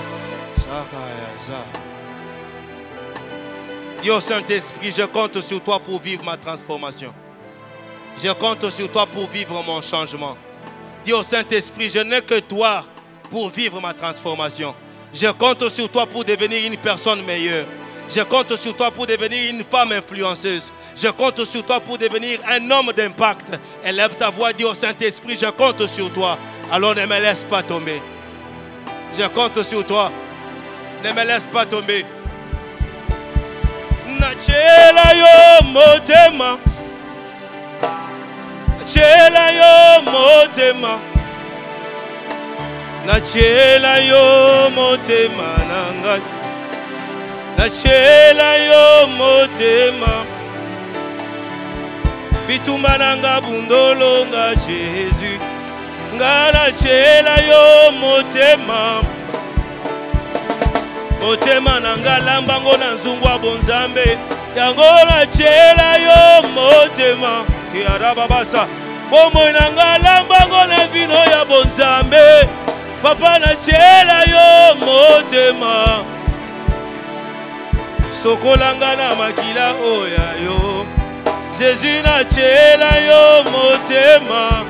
Dieu Saint-Esprit, je compte sur toi pour vivre ma transformation. Je compte sur toi pour vivre mon changement. Dieu Saint-Esprit, je n'ai que toi pour vivre ma transformation. Je compte sur toi pour devenir une personne meilleure. Je compte sur toi pour devenir une femme influenceuse. Je compte sur toi pour devenir un homme d'impact. Élève ta voix, dis au Saint-Esprit, je compte sur toi. Alors ne me laisse pas tomber. Je compte sur toi. Ne me laisse pas tomber. Nachela yo motema. Nachela yo motema. Nachela yo motema nanga. Nachela yo motema. Bituma nanga bundolo nga Jésus. Nga nachela yo motema. Motema nanga lambango na nzungwa bonzambe. Yango nachela yo motema. Ki araba basa. Bomo nanga lambango na vino ya bonzambe. Papa nachela yo motema. Sokolanga na makila oya yo. Jésus nachela yo motema.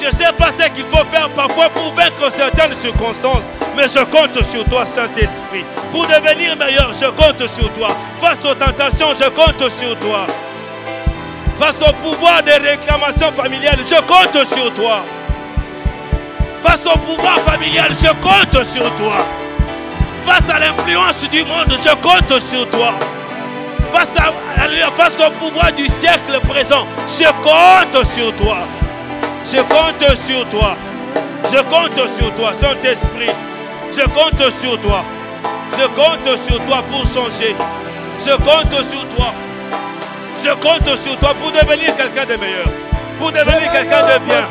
Je ne sais pas ce qu'il faut faire parfois pour vaincre certaines circonstances, mais je compte sur toi, Saint-Esprit. Pour devenir meilleur, je compte sur toi. Face aux tentations, je compte sur toi. Face au pouvoir des réclamations familiales, je compte sur toi. Face au pouvoir familial, je compte sur toi. Face à l'influence du monde, je compte sur toi. Face au pouvoir du siècle présent, je compte sur toi. Je compte sur toi. Je compte sur toi, Saint-Esprit. Je compte sur toi. Je compte sur toi pour changer. Je compte sur toi. Je compte sur toi pour devenir quelqu'un de meilleur. Pour devenir quelqu'un de bien.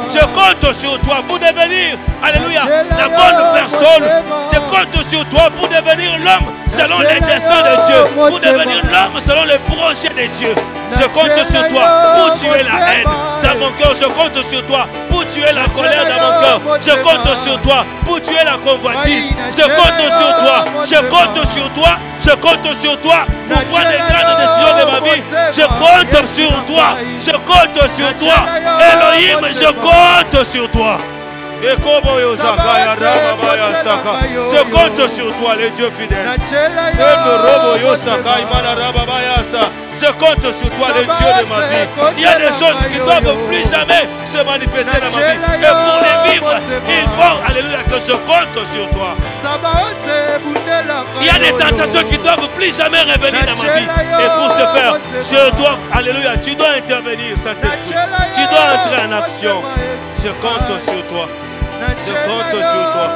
Je compte sur toi pour devenir, alléluia, la bonne personne. Je compte sur toi pour devenir l'homme selon les desseins de Dieu. Pour devenir l'homme selon les projets de Dieu. Je compte sur toi pour tuer la haine dans mon cœur. Je compte sur toi pour tuer la colère dans mon cœur. Je compte sur toi pour tuer la convoitise. Je compte sur toi. Je compte sur toi. Je compte sur toi pour prendre les grandes décisions de ma vie. Je compte sur toi. Je compte sur toi. Elohim, je compte sur toi. Je compte sur toi, les dieux fidèles. Je compte sur toi, les dieux de ma vie. Il y a des choses qui ne doivent plus jamais se manifester dans ma vie. Et pour les vivre, il faut, alléluia, que je compte sur toi. Il y a des tentations qui ne doivent plus jamais revenir dans ma vie. Et pour ce faire, je dois, alléluia, tu dois intervenir, Saint-Esprit. Tu dois entrer en action. Je compte sur toi. Je compte sur toi.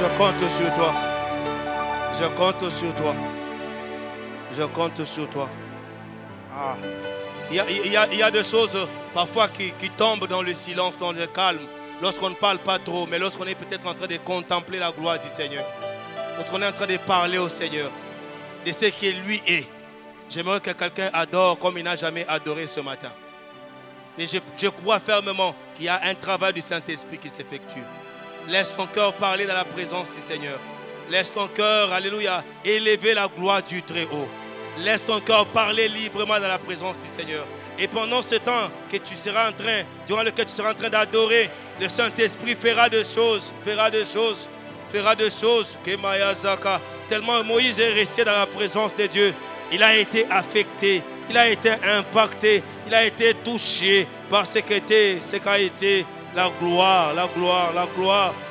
Je compte sur toi. Je compte sur toi. Je compte sur toi. Ah. Il y a des choses parfois qui tombent dans le silence, dans le calme. Lorsqu'on ne parle pas trop, mais lorsqu'on est peut-être en train de contempler la gloire du Seigneur. Lorsqu'on est en train de parler au Seigneur de ce qu'il lui est. J'aimerais que quelqu'un adore comme il n'a jamais adoré ce matin. Et je crois fermement qu'il y a un travail du Saint-Esprit qui s'effectue. Laisse ton cœur parler dans la présence du Seigneur. Laisse ton cœur, alléluia, élever la gloire du Très-Haut. Laisse ton cœur parler librement dans la présence du Seigneur. Et pendant ce temps que tu seras en train, durant lequel tu seras en train d'adorer, le Saint-Esprit fera des choses, fera des choses. Tellement Moïse est resté dans la présence de Dieu, il a été affecté, il a été impacté, il a été touché par ce qu'a été la gloire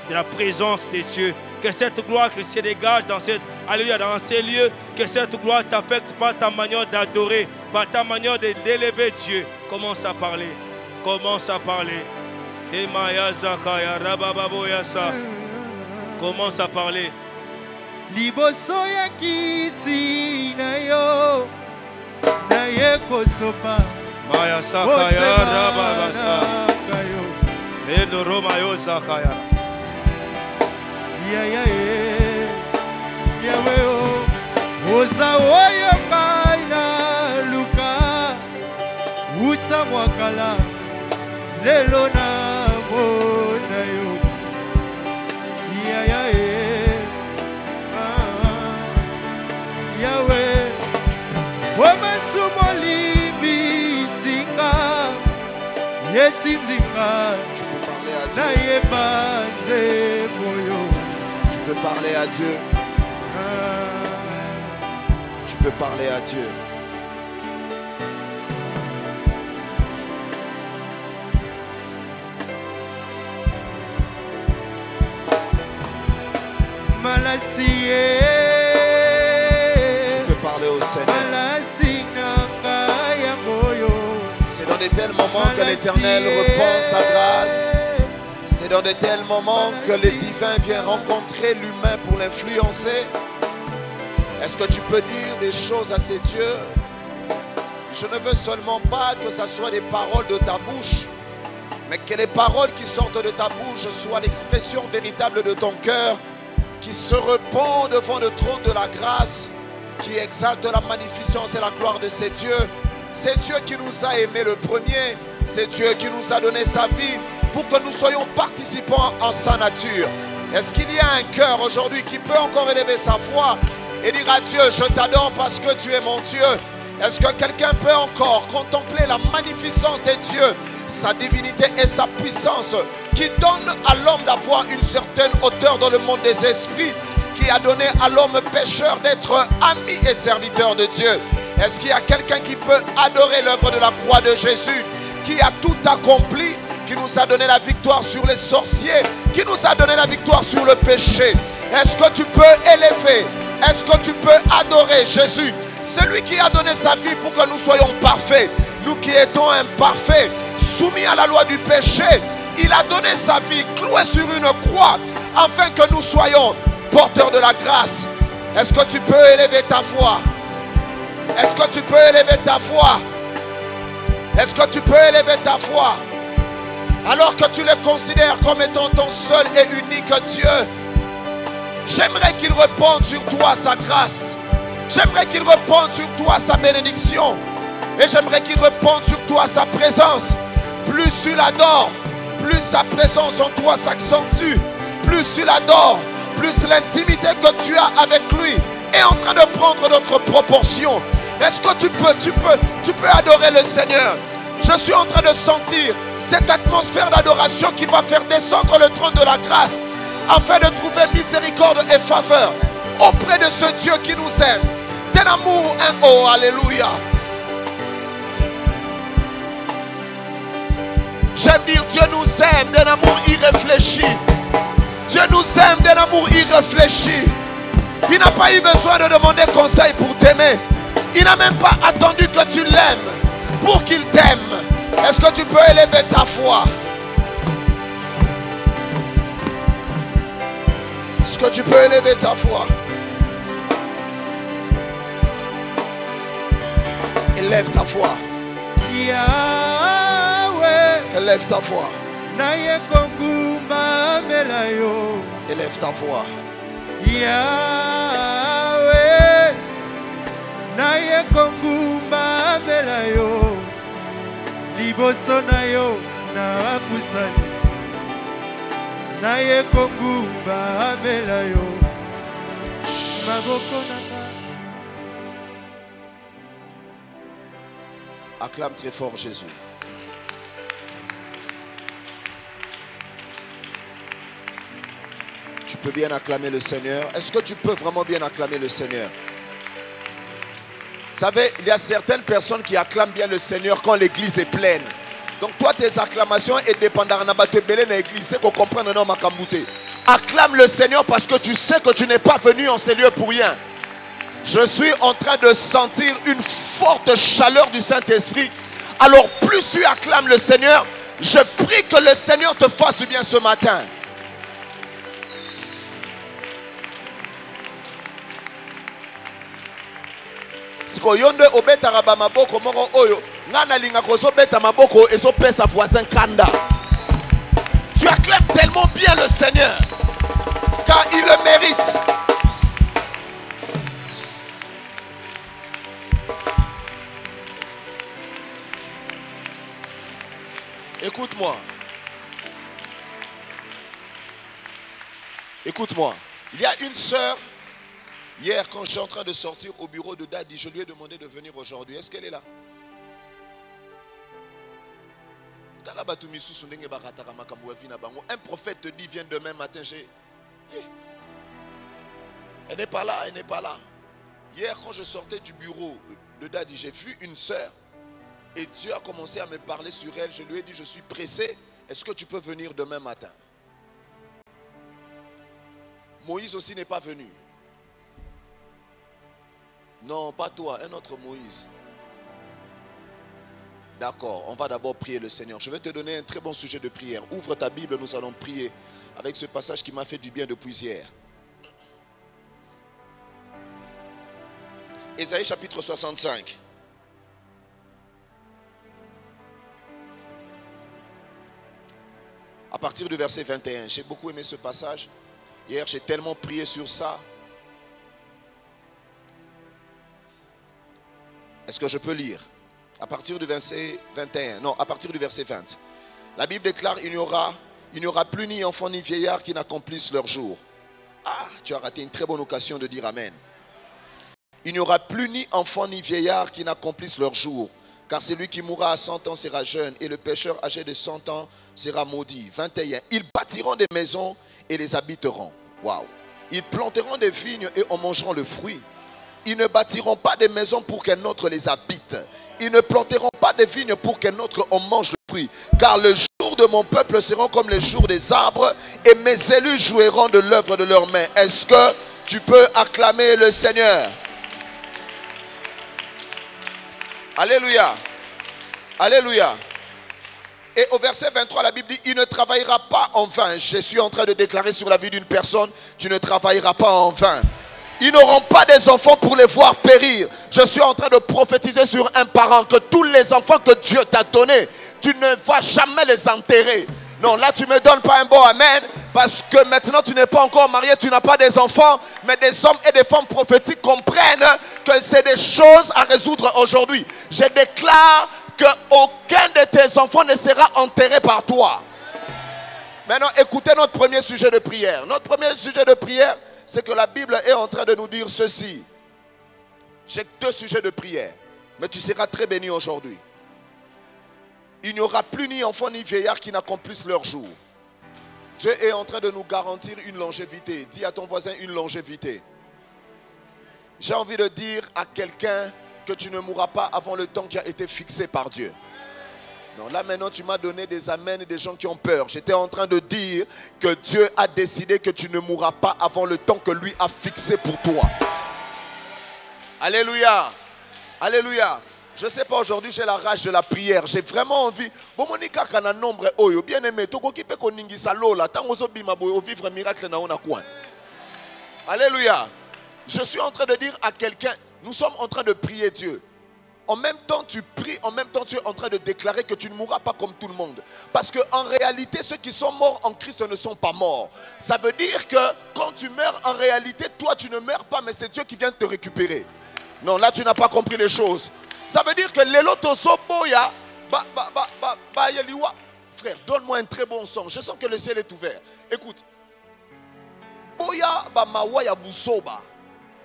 de la présence de Dieu. Que cette gloire qui se dégage dans ces lieux, que cette gloire t'affecte par ta manière d'adorer, par ta manière d'élever Dieu. Commence à parler. Commence à parler. Commence à parler. Liboso ya kiti na yo na ye kosopa Maya sakaya rababasa Endo Roma yo sakaya ya weo oza oyo kaina luka utsa mwakala lelo na mona yo Yahweh Wamesumolibi singa Yetinzinga Tu peux parler à Dieu. Tu peux parler à Dieu. Tu peux parler à Dieu. Tu peux parler au Seigneur. C'est dans de tels moments que l'Éternel repend sa grâce. C'est dans de tels moments que le divin vient rencontrer l'humain pour l'influencer. Est-ce que tu peux dire des choses à ces dieux? Je ne veux seulement pas que ce soit des paroles de ta bouche, mais que les paroles qui sortent de ta bouche soient l'expression véritable de ton cœur, qui se répand devant le trône de la grâce, qui exalte la magnificence et la gloire de ces dieux. C'est Dieu qui nous a aimés le premier. C'est Dieu qui nous a donné sa vie pour que nous soyons participants en sa nature. Est-ce qu'il y a un cœur aujourd'hui qui peut encore élever sa foi et dire à Dieu, je t'adore parce que tu es mon Dieu? Est-ce que quelqu'un peut encore contempler la magnificence des dieux, sa divinité et sa puissance, qui donne à l'homme d'avoir une certaine hauteur dans le monde des esprits, qui a donné à l'homme pécheur d'être ami et serviteur de Dieu? Est-ce qu'il y a quelqu'un qui peut adorer l'œuvre de la croix de Jésus, qui a tout accompli, qui nous a donné la victoire sur les sorciers, qui nous a donné la victoire sur le péché? Est-ce que tu peux élever, est-ce que tu peux adorer Jésus, celui qui a donné sa vie pour que nous soyons parfaits? Nous qui étions imparfaits, soumis à la loi du péché, il a donné sa vie clouée sur une croix afin que nous soyons porteurs de la grâce. Est-ce que tu peux élever ta foi? Est-ce que tu peux élever ta foi? Est-ce que tu peux élever ta foi? Alors que tu le considères comme étant ton seul et unique Dieu, j'aimerais qu'il répande sur toi sa grâce. J'aimerais qu'il répande sur toi sa bénédiction. Et j'aimerais qu'il répande sur toi sa présence. Plus tu l'adores, plus sa présence en toi s'accentue. Plus tu l'adores, plus l'intimité que tu as avec lui est en train de prendre d'autres proportions. Est-ce que tu peux adorer le Seigneur? Je suis en train de sentir cette atmosphère d'adoration qui va faire descendre le trône de la grâce afin de trouver miséricorde et faveur auprès de ce Dieu qui nous aime. D'un amour, oh, alléluia. J'aime dire Dieu nous aime d'un amour irréfléchi. Dieu nous aime d'un amour irréfléchi. Il n'a pas eu besoin de demander conseil pour t'aimer. Il n'a même pas attendu que tu l'aimes pour qu'il t'aime. Est-ce que tu peux élever ta foi? Est-ce que tu peux élever ta foi? Élève ta foi. Élève ta foi. Élève ta voix. Yahweh, naye kongumba melayo, liboso nayo na pusani, naye kongumba melayo, maboko nanga. Acclame très fort Jésus. Tu peux bien acclamer le Seigneur. Est-ce que tu peux vraiment bien acclamer le Seigneur? Vous savez, il y a certaines personnes qui acclament bien le Seigneur quand l'église est pleine. Donc toi, tes acclamations est dépendant de l'église. C'est qu'on comprenne non makambouté. Acclame le Seigneur parce que tu sais que tu n'es pas venu en ces lieux pour rien. Je suis en train de sentir une forte chaleur du Saint-Esprit. Alors plus tu acclames le Seigneur, je prie que le Seigneur te fasse du bien ce matin. Sikoyonde obeta raba maboko moko oyo ngana linga kozo beta maboko ezo pesa voisin kanda. Tu acclames tellement bien le Seigneur car il le mérite. Écoute-moi. Écoute-moi. Il y a une sœur. Hier, quand je suis en train de sortir au bureau de Daddy, je lui ai demandé de venir aujourd'hui. Est-ce qu'elle est là? Un prophète te dit, viens demain matin. Elle n'est pas là, elle n'est pas là. Hier, quand je sortais du bureau de Daddy, j'ai vu une sœur. Et Dieu a commencé à me parler sur elle. Je lui ai dit, je suis pressé. Est-ce que tu peux venir demain matin? Moïse aussi n'est pas venu. Non, pas toi, un autre Moïse. D'accord, on va d'abord prier le Seigneur. Je vais te donner un très bon sujet de prière. Ouvre ta Bible, nous allons prier avec ce passage qui m'a fait du bien depuis hier. Ésaïe chapitre 65. À partir du verset 21. J'ai beaucoup aimé ce passage. Hier, j'ai tellement prié sur ça. Est-ce que je peux lire? À partir du verset 21. Non, à partir du verset 20. La Bible déclare, il n'y aura plus ni enfant ni vieillard qui n'accomplissent leur jour. Ah, tu as raté une très bonne occasion de dire Amen. Il n'y aura plus ni enfant ni vieillard qui n'accomplissent leur jour. Car celui qui mourra à 100 ans sera jeune et le pécheur âgé de 100 ans sera maudit. 21. Ils bâtiront des maisons et les habiteront. Waouh. Ils planteront des vignes et en mangeront le fruit. Ils ne bâtiront pas des maisons pour qu'un autre les habite. Ils ne planteront pas des vignes pour qu'un autre en mange le fruit. Car le jour de mon peuple seront comme les jours des arbres et mes élus jouiront de l'œuvre de leurs mains. Est-ce que tu peux acclamer le Seigneur? Alléluia. Alléluia. Et au verset 23, la Bible dit, il ne travaillera pas en vain. Je suis en train de déclarer sur la vie d'une personne, tu ne travailleras pas en vain. Ils n'auront pas des enfants pour les voir périr. Je suis en train de prophétiser sur un parent que tous les enfants que Dieu t'a donnés, tu ne vas jamais les enterrer. Non, là tu ne me donnes pas un bon amen. Parce que maintenant tu n'es pas encore marié, tu n'as pas des enfants. Mais des hommes et des femmes prophétiques comprennent que c'est des choses à résoudre aujourd'hui. Je déclare qu'aucun de tes enfants ne sera enterré par toi. Maintenant écoutez notre premier sujet de prière. Notre premier sujet de prière, c'est que la Bible est en train de nous dire ceci. J'ai deux sujets de prière, mais tu seras très béni aujourd'hui. Il n'y aura plus ni enfant ni vieillard qui n'accomplissent leur jour. Dieu est en train de nous garantir une longévité. Dis à ton voisin une longévité. J'ai envie de dire à quelqu'un que tu ne mourras pas avant le temps qui a été fixé par Dieu. Non, là maintenant tu m'as donné des amens et des gens qui ont peur. J'étais en train de dire que Dieu a décidé que tu ne mourras pas avant le temps que lui a fixé pour toi. Alléluia. Alléluia. Je ne sais pas, aujourd'hui j'ai la rage de la prière. J'ai vraiment envie. Bon, monika kana nombre oyo bien aimé. Toko kipe ko ningisa lola. Tango zo bima boyo vivre miracle na ona coin. Alléluia. Je suis en train de dire à quelqu'un, nous sommes en train de prier Dieu. En même temps tu pries, en même temps tu es en train de déclarer que tu ne mourras pas comme tout le monde. Parce qu'en réalité ceux qui sont morts en Christ ne sont pas morts. Ça veut dire que quand tu meurs en réalité, toi tu ne meurs pas, mais c'est Dieu qui vient te récupérer. Non, là tu n'as pas compris les choses. Ça veut dire que l'éloto soboya frère, donne-moi un très bon son. Je sens que le ciel est ouvert. Écoute. Boya ba mawaya busoba.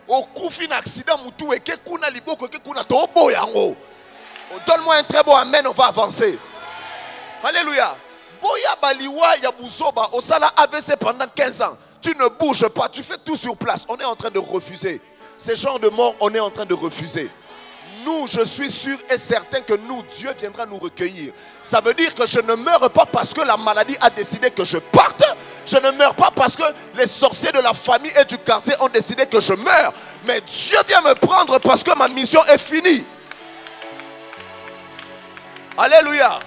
Au coup fin accident mutu eke kuna liboko eke kuna tobo yango. donne-moi un très beau amen, on va avancer. Alléluia. Boya baliwa ya buzoba, osala AVC pendant 15 ans. Tu ne bouges pas, tu fais tout sur place. On est en train de refuser. Ces genres de mort, on est en train de refuser. Nous, je suis sûr et certain que nous, Dieu viendra nous recueillir. Ça veut dire que je ne meurs pas parce que la maladie a décidé que je parte. Je ne meurs pas parce que les sorciers de la famille et du quartier ont décidé que je meurs. Mais Dieu vient me prendre parce que ma mission est finie. Alléluia.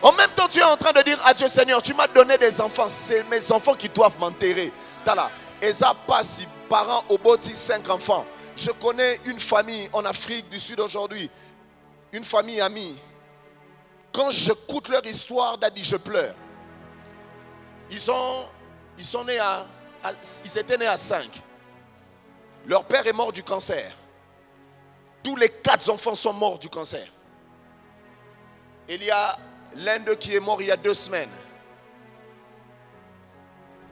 En même temps, tu es en train de dire à Dieu, Seigneur, tu m'as donné des enfants. C'est mes enfants qui doivent m'enterrer. Tala, Eza passe, parents au boti 5 enfants. Je connais une famille en Afrique du Sud aujourd'hui. Une famille amie. Quand j'écoute leur histoire, Daddy, je pleure. Ils étaient nés à 5. Leur père est mort du cancer. Tous les 4 enfants sont morts du cancer. Il y a l'un d'eux qui est mort il y a 2 semaines.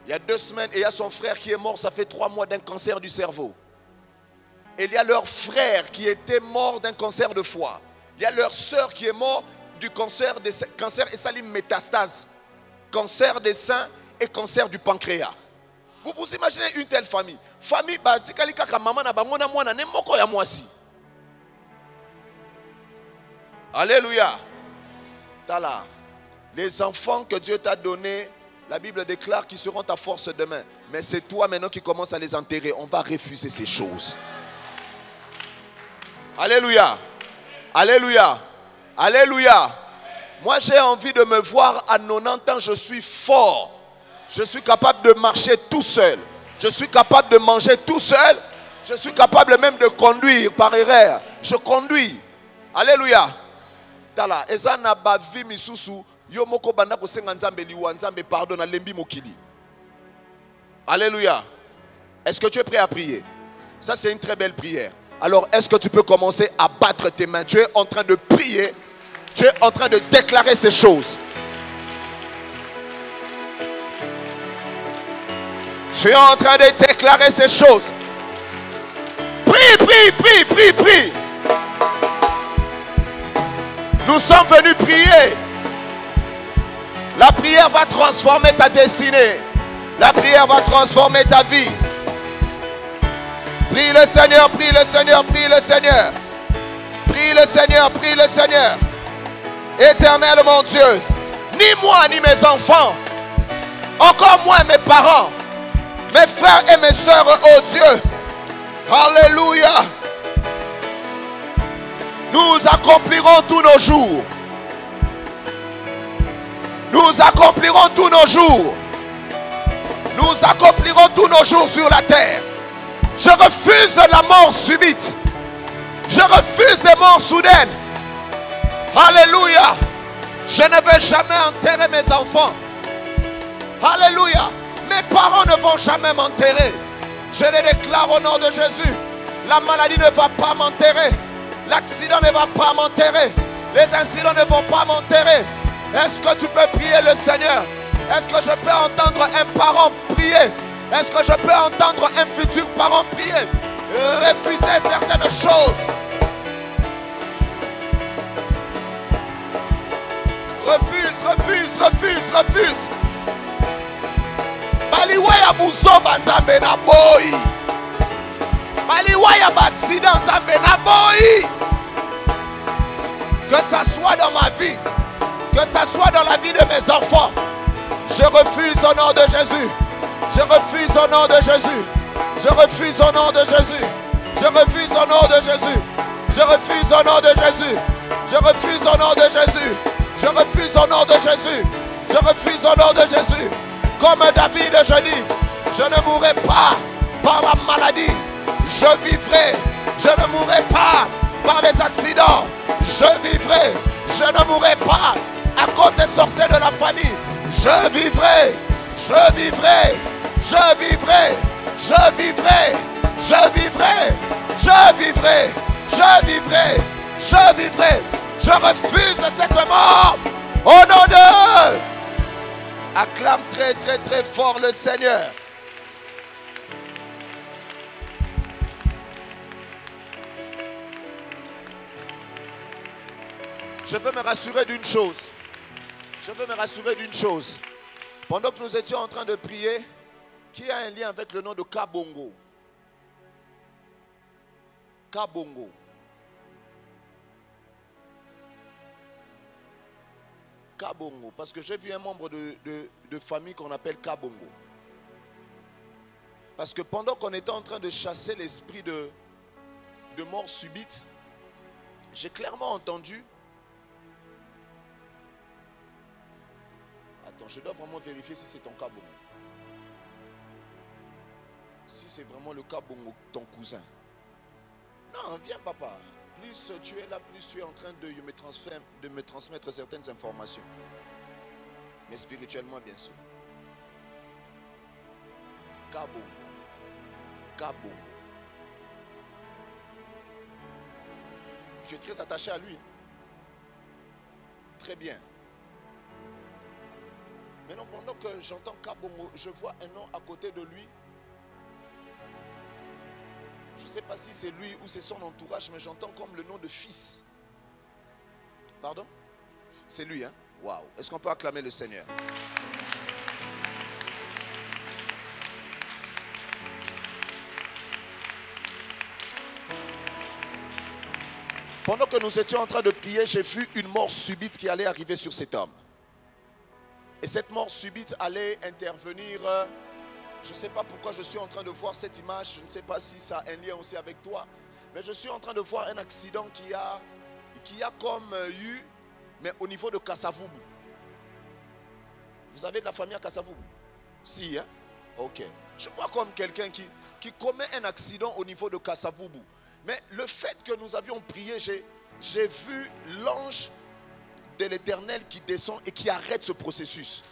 Il y a 2 semaines et il y a son frère qui est mort, ça fait 3 mois d'un cancer du cerveau. Et il y a leur frère qui était mort d'un cancer de foie. Il y a leur soeur qui est morte du cancer et salim métastase. Cancer des seins et cancer du pancréas. Vous vous imaginez une telle famille? Famille, alléluia. Tala. Les enfants que Dieu t'a donnés, la Bible déclare qu'ils seront ta force demain. Mais c'est toi maintenant qui commences à les enterrer. On va refuser ces choses. Alléluia. Alléluia. Alléluia. Moi j'ai envie de me voir à 90 ans, je suis fort. Je suis capable de marcher tout seul. Je suis capable de manger tout seul. Je suis capable même de conduire par erreur. Je conduis. Alléluia. Tala, ezana bavi misusu yomoko banda kosenga nzambe liwa nzambe pardon na lembi mokili. Alléluia. Est-ce que tu es prêt à prier? Ça c'est une très belle prière. Alors est-ce que tu peux commencer à battre tes mains? Tu es en train de prier. Tu es en train de déclarer ces choses. Tu es en train de déclarer ces choses. Prie, prie, prie, prie, prie. Nous sommes venus prier. La prière va transformer ta destinée. La prière va transformer ta vie. Prie le Seigneur, prie le Seigneur, prie le Seigneur. Prie le Seigneur, prie le Seigneur. Éternel mon Dieu, ni moi ni mes enfants, encore moins mes parents, mes frères et mes sœurs, oh Dieu. Alléluia. Nous accomplirons tous nos jours. Nous accomplirons tous nos jours. Nous accomplirons tous nos jours sur la terre. Je refuse de la mort subite. Je refuse des morts soudaines. Alléluia. Je ne vais jamais enterrer mes enfants. Alléluia. Mes parents ne vont jamais m'enterrer. Je les déclare au nom de Jésus. La maladie ne va pas m'enterrer. L'accident ne va pas m'enterrer. Les incidents ne vont pas m'enterrer. Est-ce que tu peux prier le Seigneur? Est-ce que je peux entendre un parent prier? Est-ce que je peux entendre un futur parent prier? Refuser certaines choses. Refuse, refuse, refuse, refuse. Baliwaya buzoba nzambe na boy. Baliwaya accident nzambe na boy. Que ça soit dans ma vie, que ça soit dans la vie de mes enfants, je refuse au nom de Jésus. Je refuse au nom de Jésus. Je refuse au nom de Jésus. Je refuse au nom de Jésus. Je refuse au nom de Jésus. Je refuse au nom de Jésus. Je refuse au nom de Jésus. Je refuse au nom de Jésus. Comme David, je dis, je ne mourrai pas par la maladie. Je vivrai. Je ne mourrai pas par les accidents. Je vivrai. Je ne mourrai pas à cause des sorciers de la famille. Je vivrai. Je vivrai. Je vivrai. Je vivrai. Je vivrai. Je vivrai. Je vivrai. Je vivrai. Je refuse cette mort. Au nom de... Acclame très très très fort le Seigneur. Je veux me rassurer d'une chose. Je veux me rassurer d'une chose. Pendant que nous étions en train de prier, qui a un lien avec le nom de Kabongo? Kabongo. Kabongo. Parce que j'ai vu un membre de famille qu'on appelle Kabongo. Parce que pendant qu'on était en train de chasser l'esprit de mort subite, j'ai clairement entendu. Attends, je dois vraiment vérifier si c'est ton Kabongo. Si c'est vraiment le Kabongo, ton cousin. Non, viens papa. Plus tu es là, plus tu es en train de me transmettre certaines informations. Mais spirituellement, bien sûr. Kabongo. Kabongo. Je suis très attaché à lui. Très bien. Maintenant, pendant que j'entends Kabongo, je vois un nom à côté de lui. Je ne sais pas si c'est lui ou c'est son entourage, mais j'entends comme le nom de fils. Pardon? C'est lui, hein? Waouh! Est-ce qu'on peut acclamer le Seigneur? Pendant que nous étions en train de prier, j'ai vu une mort subite qui allait arriver sur cet homme. Et cette mort subite allait intervenir. Je ne sais pas pourquoi je suis en train de voir cette image. Je ne sais pas si ça a un lien aussi avec toi. Mais je suis en train de voir un accident qui a comme eu, mais au niveau de Kassavubu. Vous avez de la famille à Kassavubu? Si, hein? Ok. Je vois comme quelqu'un qui commet un accident au niveau de Kassavubu. Mais le fait que nous avions prié, j'ai vu l'ange de l'Éternel qui descend et qui arrête ce processus.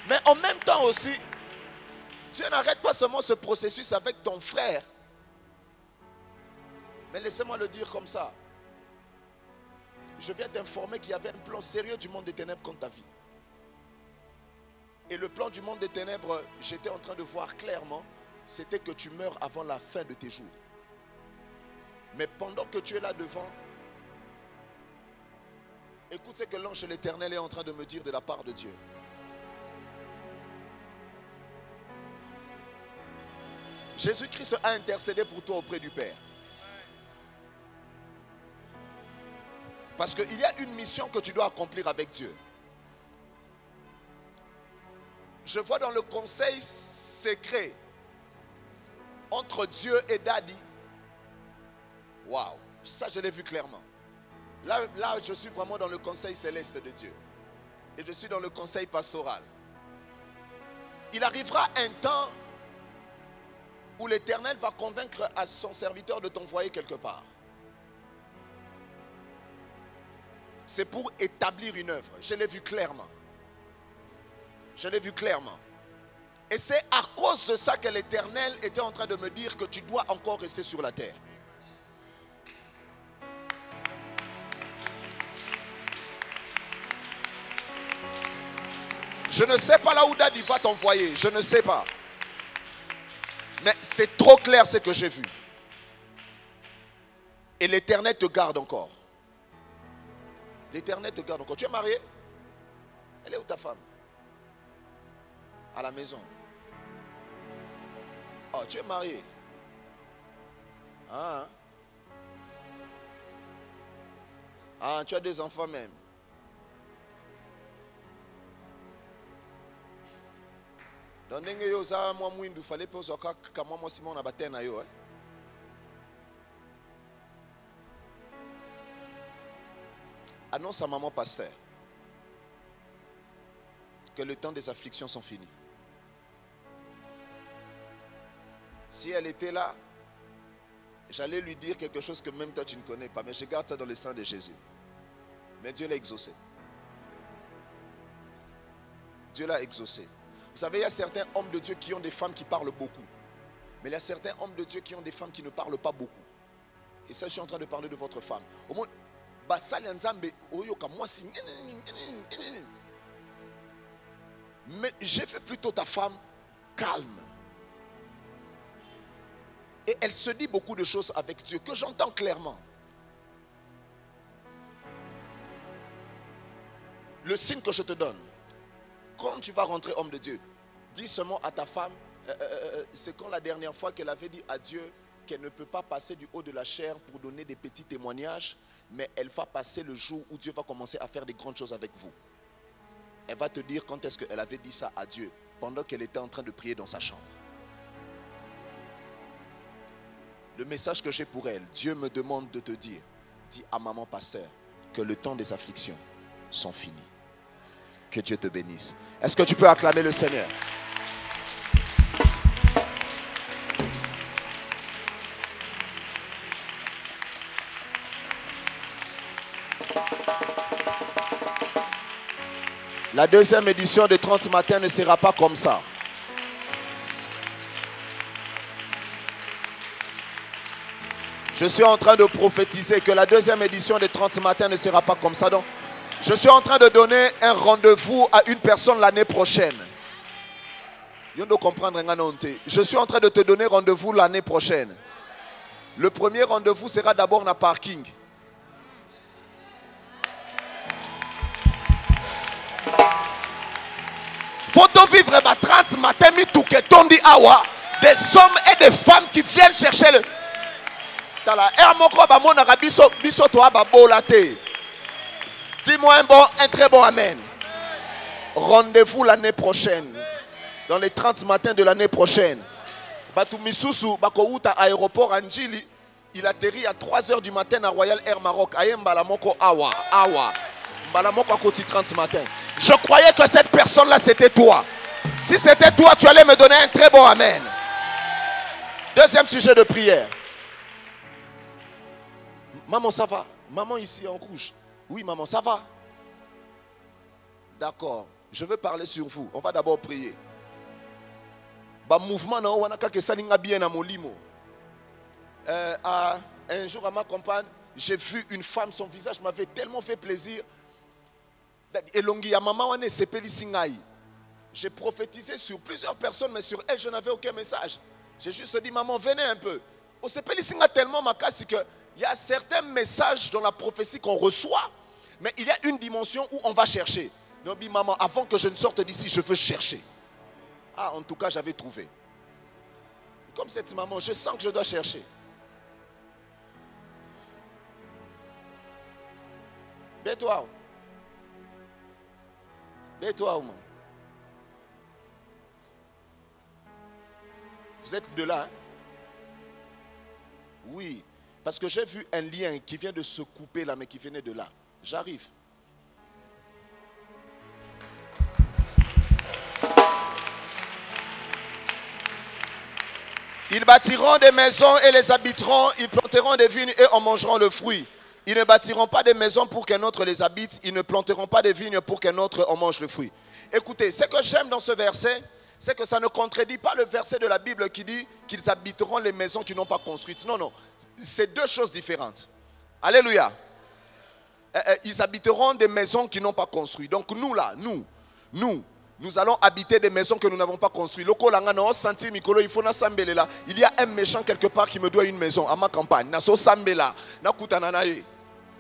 Mais en même temps aussi, Dieu n'arrête pas seulement ce processus avec ton frère. Mais laissez-moi le dire comme ça. Je viens d'informer qu'il y avait un plan sérieux du monde des ténèbres contre ta vie. Et le plan du monde des ténèbres, j'étais en train de voir clairement, c'était que tu meurs avant la fin de tes jours. Mais pendant que tu es là devant, écoute ce que l'ange de l'Éternel est en train de me dire de la part de Dieu. Jésus-Christ a intercédé pour toi auprès du Père. Parce qu'il y a une mission que tu dois accomplir avec Dieu. Je vois dans le conseil secret entre Dieu et Daddy. Waouh, ça je l'ai vu clairement. Là, je suis vraiment dans le conseil céleste de Dieu. Et je suis dans le conseil pastoral. Il arrivera un temps où l'Éternel va convaincre à son serviteur de t'envoyer quelque part. C'est pour établir une œuvre. Je l'ai vu clairement. Je l'ai vu clairement. Et c'est à cause de ça que l'Éternel était en train de me dire que tu dois encore rester sur la terre. Je ne sais pas là où Daddy va t'envoyer. Je ne sais pas. Mais c'est trop clair ce que j'ai vu. Et l'Éternel te garde encore. L'Éternel te garde encore. Tu es marié? Elle est où ta femme? À la maison. Oh, tu es marié. Ah, tu as 2 enfants même. Donc, il fallait que Simon a battu na yo. Annonce à maman pasteur que le temps des afflictions sont finis. Si elle était là, j'allais lui dire quelque chose que même toi tu ne connais pas, mais je garde ça dans le sang de Jésus. Mais Dieu l'a exaucé. Dieu l'a exaucé. Vous savez, il y a certains hommes de Dieu qui ont des femmes qui parlent beaucoup. Mais il y a certains hommes de Dieu qui ont des femmes qui ne parlent pas beaucoup. Et ça, je suis en train de parler de votre femme. Au moins, Mais j'ai vu plutôt ta femme calme. Et elle se dit beaucoup de choses avec Dieu que j'entends clairement. Le signe que je te donne, quand tu vas rentrer homme de Dieu, dis seulement à ta femme, c'est quand la dernière fois qu'elle avait dit à Dieu qu'elle ne peut pas passer du haut de la chair pour donner des petits témoignages, mais elle va passer le jour où Dieu va commencer à faire des grandes choses avec vous. Elle va te dire quand est-ce qu'elle avait dit ça à Dieu, pendant qu'elle était en train de prier dans sa chambre. Le message que j'ai pour elle, Dieu me demande de te dire, dis à maman pasteur, que le temps des afflictions sont finis. Que Dieu te bénisse. Est-ce que tu peux acclamer le Seigneur? La deuxième édition de 30 matins ne sera pas comme ça. Je suis en train de prophétiser que la deuxième édition de 30 matins ne sera pas comme ça. Donc, je suis en train de donner un rendez-vous à une personne l'année prochaine. Je suis en train de te donner rendez-vous l'année prochaine. Le premier rendez-vous sera d'abord dans le parking. Faut vivre 30 matins, des hommes et des femmes qui viennent chercher le... Dis-moi un très bon amen. Rendez-vous l'année prochaine. Dans les 30 matins de l'année prochaine. Batu Misusu, Bakouta aéroport Anjili, il atterrit à 3h du matin à Royal Air Maroc. Ayem Balamoko Awa. Balamoko à côté 30 matins. Je croyais que cette personne-là c'était toi. Si c'était toi, tu allais me donner un très bon amen. Deuxième sujet de prière. Maman, ça va? Maman ici en rouge. Oui, maman, ça va? D'accord. Je veux parler sur vous. On va d'abord prier. Mouvement un jour à ma campagne, j'ai vu une femme, son visage m'avait tellement fait plaisir. J'ai prophétisé sur plusieurs personnes, mais sur elle, je n'avais aucun message. J'ai juste dit, maman, venez un peu. Tellement ma casse que il y a certains messages dans la prophétie qu'on reçoit, mais il y a une dimension où on va chercher. Non, maman, avant que je ne sorte d'ici, je veux chercher. Ah, en tout cas, j'avais trouvé. Comme cette maman, je sens que je dois chercher. Bête-toi. Bête-toi, maman. Vous êtes de là, hein? Oui. Parce que j'ai vu un lien qui vient de se couper là, mais qui venait de là. J'arrive. Ils bâtiront des maisons et les habiteront. Ils planteront des vignes et en mangeront le fruit. Ils ne bâtiront pas des maisons pour qu'un autre les habite. Ils ne planteront pas des vignes pour qu'un autre en mange le fruit. Écoutez, ce que j'aime dans ce verset, c'est que ça ne contredit pas le verset de la Bible qui dit qu'ils habiteront les maisons qu'ils n'ont pas construites. Non, non. C'est deux choses différentes. Alléluia. Ils habiteront des maisons qu'ils n'ont pas construites. Donc nous là, nous allons habiter des maisons que nous n'avons pas construites. Il y a un méchant quelque part qui me doit une maison à ma campagne.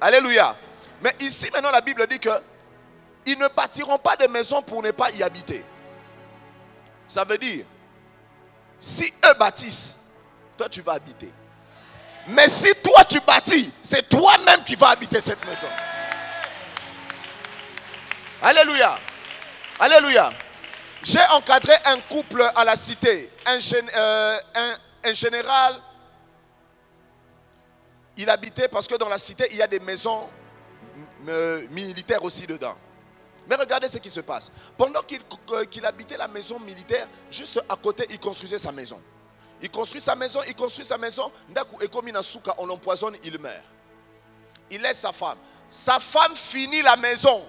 Alléluia. Mais ici maintenant la Bible dit que ils ne bâtiront pas de maisons pour ne pas y habiter. Ça veut dire, si eux bâtissent, toi tu vas habiter. Mais si toi tu bâtis, c'est toi-même qui vas habiter cette maison. Alléluia. Alléluia. J'ai encadré un couple à la cité. Un général, il habitait parce que dans la cité, il y a des maisons militaires aussi dedans. Mais regardez ce qui se passe. Pendant qu'il habitait la maison militaire, juste à côté, il construisait sa maison. Il construit sa maison, il construit sa maison. Et comme on l'empoisonne, il meurt. Il laisse sa femme. Sa femme finit la maison.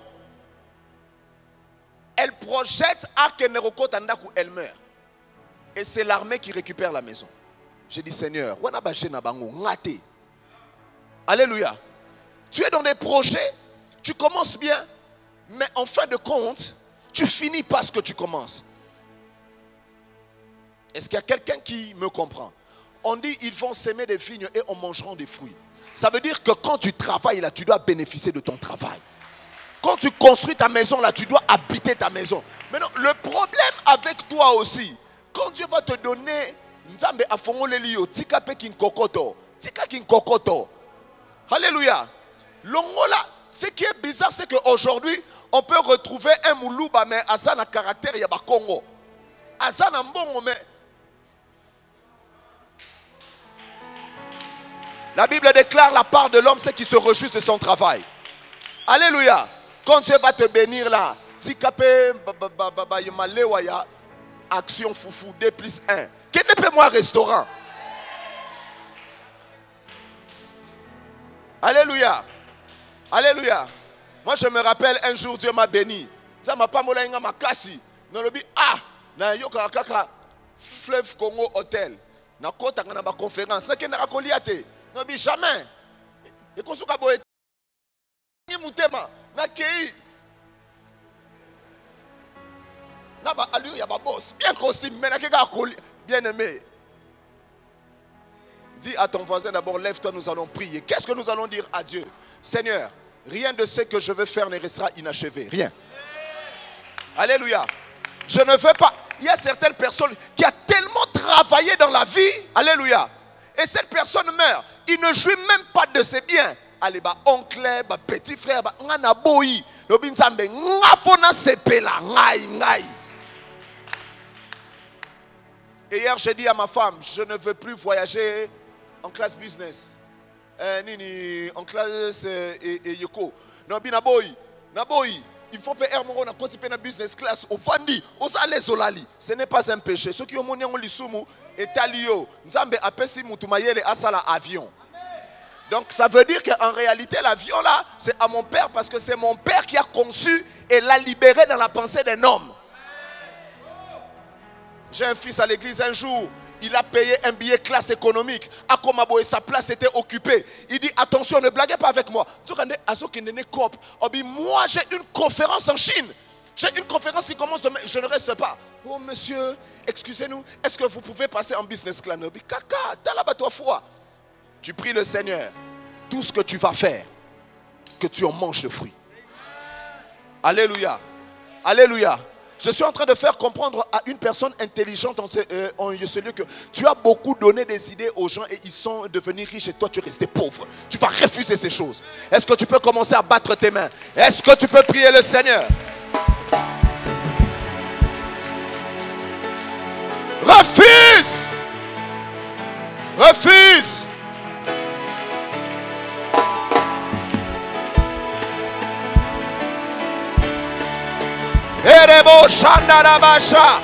Elle projette à Keneroko Tandaku, elle meurt. Et c'est l'armée qui récupère la maison. J'ai dit, Seigneur, alléluia. Tu es dans des projets, tu commences bien, mais en fin de compte, tu finis pas ce que tu commences. Est-ce qu'il y a quelqu'un qui me comprend? On dit ils vont s'aimer des vignes et en mangeront des fruits. Ça veut dire que quand tu travailles là, tu dois bénéficier de ton travail. Quand tu construis ta maison là, tu dois habiter ta maison. Maintenant, le problème avec toi aussi, quand Dieu va te donner Nzambe afongolelio, tika pe kinkokoto, tika kinkokoto. Alléluia. Longola, ce qui est bizarre, c'est qu'aujourd'hui, on peut retrouver un Moulouba, mais Azan a caractère, il y a Congo. Azan a bon, mais. La Bible déclare la part de l'homme, c'est qu'il se réjouit de son travail. Alléluia. Quand Dieu va te bénir là, Tikape, Malewaya, action foufou, 2+1. Qui ne paie moi restaurant? Alléluia. Alléluia. Moi je me rappelle un jour Dieu m'a béni. Ça m'a pas molé ma kasi. Dans le but na yoka kaka Fleuve Congo Hotel. Na kota na ba conférence. Na kena rakoliate. Non bi jamais. Et qu'on souka boye. Ni mutema na kei. Na ba allure ya ba boss. Bien costume mais na keka akoli bien aimé. Dis à ton voisin d'abord, lève-toi, nous allons prier. Qu'est-ce que nous allons dire à Dieu? Seigneur, rien de ce que je veux faire ne restera inachevé. Rien. Alléluia. Je ne veux pas. Il y a certaines personnes qui ont tellement travaillé dans la vie. Alléluia. Et cette personne meurt. Il ne jouit même pas de ses biens. Allez, bah, oncle, bah, petit frère, bah, ngana boyi. Lobinzambe, ngafona sepela, ngai, ngai. Et hier, j'ai dit à ma femme, je ne veux plus voyager en classe business. En classe yoko. Non, naboyi. Naboyi. Il faut payer un côté de business class au Fandi, aux allées Zolali. Ce n'est pas un péché. Ceux qui ont monné en Lissumu et Talio, Nzambe apesi mutumayele asala avion. Donc ça veut dire qu'en réalité l'avion là, c'est à mon père parce que c'est mon père qui a conçu et l'a libéré dans la pensée d'un homme. J'ai un fils à l'église un jour. Il a payé un billet classe économique. À Komabo et sa place était occupée. Il dit attention, ne blaguez pas avec moi. Moi j'ai une conférence en Chine. J'ai une conférence qui commence demain. Je ne reste pas. Oh monsieur, excusez-nous. Est-ce que vous pouvez passer en business class? Kaka, t'as là-bas toi foi. Tu pries le Seigneur. Tout ce que tu vas faire, que tu en manges le fruit. Alléluia. Alléluia. Je suis en train de faire comprendre à une personne intelligente en ce lieu que tu as beaucoup donné des idées aux gens et ils sont devenus riches et toi tu es resté pauvre. Tu vas refuser ces choses. Est-ce que tu peux commencer à battre tes mains? Est-ce que tu peux prier le Seigneur? Refuse! Refuse! Erebo Shandarabasha.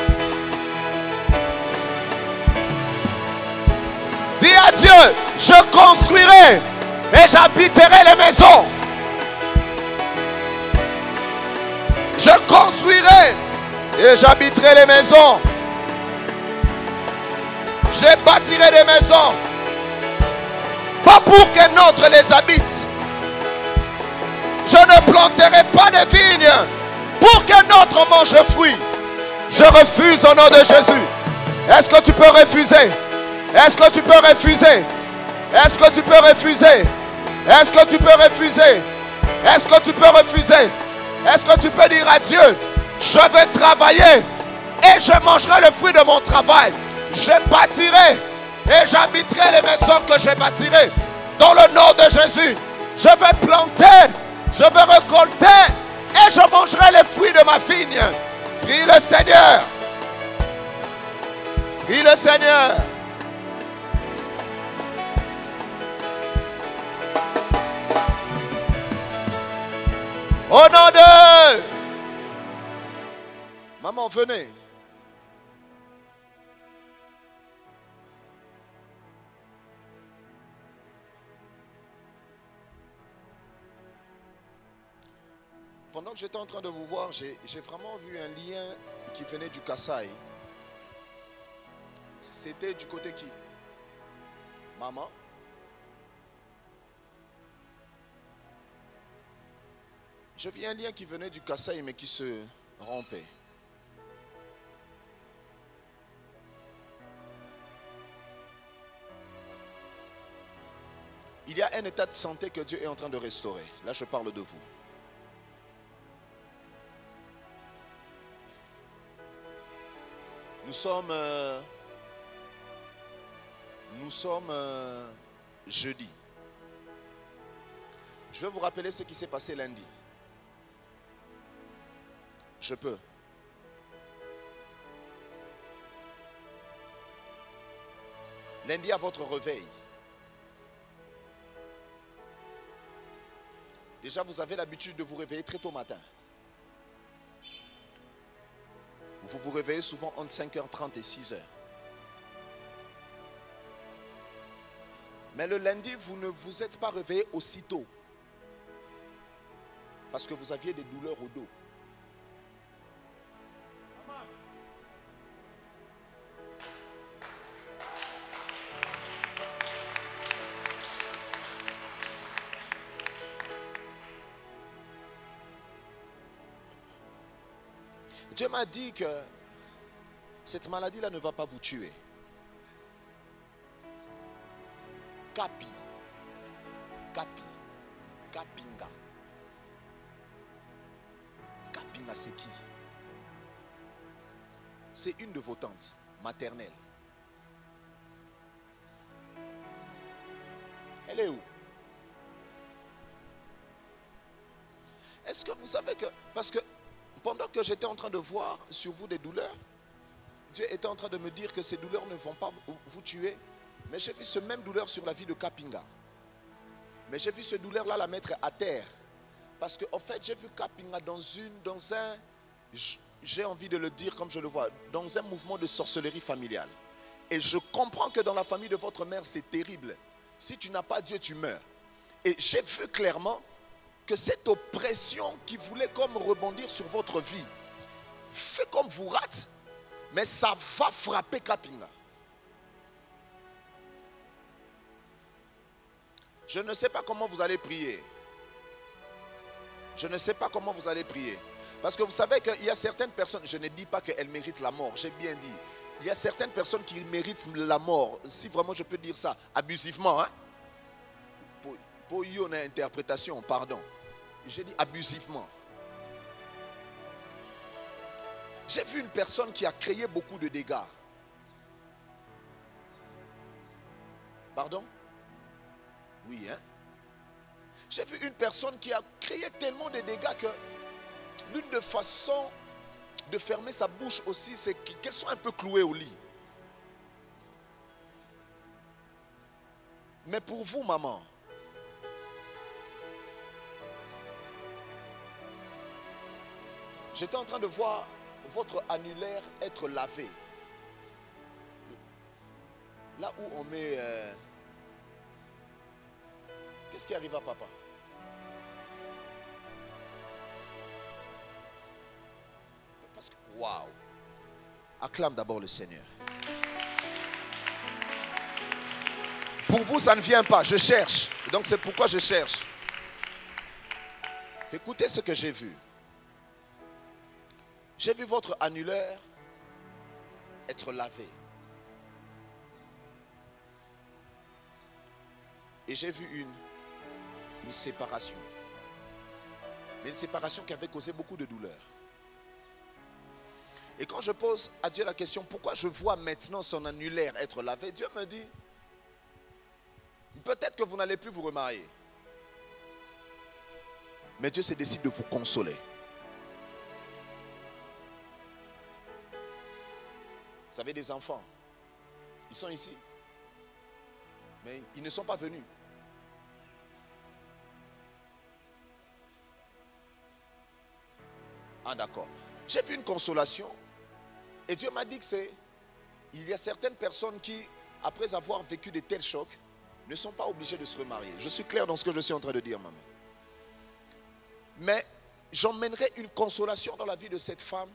Dis à Dieu, je construirai et j'habiterai les maisons. Je construirai et j'habiterai les maisons. Je bâtirai des maisons. Pas pour qu'un autre les habite. Je ne planterai pas de vignes pour qu'un autre mange le fruit. Je refuse au nom de Jésus. Est-ce que tu peux refuser? Est-ce que tu peux refuser? Est-ce que tu peux refuser? Est-ce que tu peux refuser? Est-ce que tu peux refuser? Est-ce que tu peux dire à Dieu, je vais travailler et je mangerai le fruit de mon travail. Je bâtirai et j'habiterai les maisons que je bâtirai. Dans le nom de Jésus, je vais planter, je vais récolter et je mangerai les fruits de ma vigne. Prie le Seigneur. Prie le Seigneur. Au nom de... Maman, venez. Pendant que j'étais en train de vous voir, j'ai vraiment vu un lien qui venait du Kasaï. C'était du côté qui? Maman? Je vis un lien qui venait du Kasaï mais qui se rompait. Il y a un état de santé que Dieu est en train de restaurer. Là, je parle de vous. Nous sommes jeudi. Je vais vous rappeler ce qui s'est passé lundi. Je peux. Lundi à votre réveil. Déjà, vous avez l'habitude de vous réveiller très tôt matin. Vous vous réveillez souvent entre 5h30 et 6h. Mais le lundi, vous ne vous êtes pas réveillé aussitôt. Parce que vous aviez des douleurs au dos. Dieu m'a dit que cette maladie-là ne va pas vous tuer. Kapi. Kapinga. Kapinga, c'est qui? C'est une de vos tantes maternelles. Elle est où? Est-ce que vous savez que... Parce que pendant que j'étais en train de voir sur vous des douleurs, Dieu était en train de me dire que ces douleurs ne vont pas vous tuer. Mais j'ai vu ce même douleur sur la vie de Kapinga. Mais j'ai vu ce douleur-là la mettre à terre. Parce qu'en fait, j'ai vu Kapinga dans un, j'ai envie de le dire comme je le vois, dans un mouvement de sorcellerie familiale. Et je comprends que dans la famille de votre mère, c'est terrible. Si tu n'as pas Dieu, tu meurs. Et j'ai vu clairement que cette oppression qui voulait comme rebondir sur votre vie fait comme vous rate, mais ça va frapper Kapinga. Je ne sais pas comment vous allez prier. Je ne sais pas comment vous allez prier. Parce que vous savez qu'il y a certaines personnes, je ne dis pas qu'elles méritent la mort, j'ai bien dit. Il y a certaines personnes qui méritent la mort, si vraiment je peux dire ça, abusivement. Hein? Pour une interprétation, pardon. J'ai dit abusivement. J'ai vu une personne qui a créé beaucoup de dégâts. Pardon? Oui, hein? J'ai vu une personne qui a créé tellement de dégâts que l'une des façons de fermer sa bouche aussi, c'est qu'elle soit un peu clouée au lit. Mais pour vous, maman, j'étais en train de voir votre annulaire être lavé. Là où on met... Qu'est-ce qui arrive à papa? Parce que, waouh! Acclame d'abord le Seigneur. Pour vous, ça ne vient pas. Je cherche. Donc c'est pourquoi je cherche. Écoutez ce que j'ai vu. J'ai vu votre annulaire être lavé. Et j'ai vu une séparation. Mais une séparation qui avait causé beaucoup de douleur. Et quand je pose à Dieu la question, pourquoi je vois maintenant son annulaire être lavé, Dieu me dit, peut-être que vous n'allez plus vous remarier. Mais Dieu se décide de vous consoler. Vous avez des enfants. Ils sont ici. Mais ils ne sont pas venus. Ah d'accord. J'ai vu une consolation. Et Dieu m'a dit que il y a certaines personnes qui, après avoir vécu de tels chocs, ne sont pas obligées de se remarier. Je suis clair dans ce que je suis en train de dire, maman. Mais j'emmènerai une consolation dans la vie de cette femme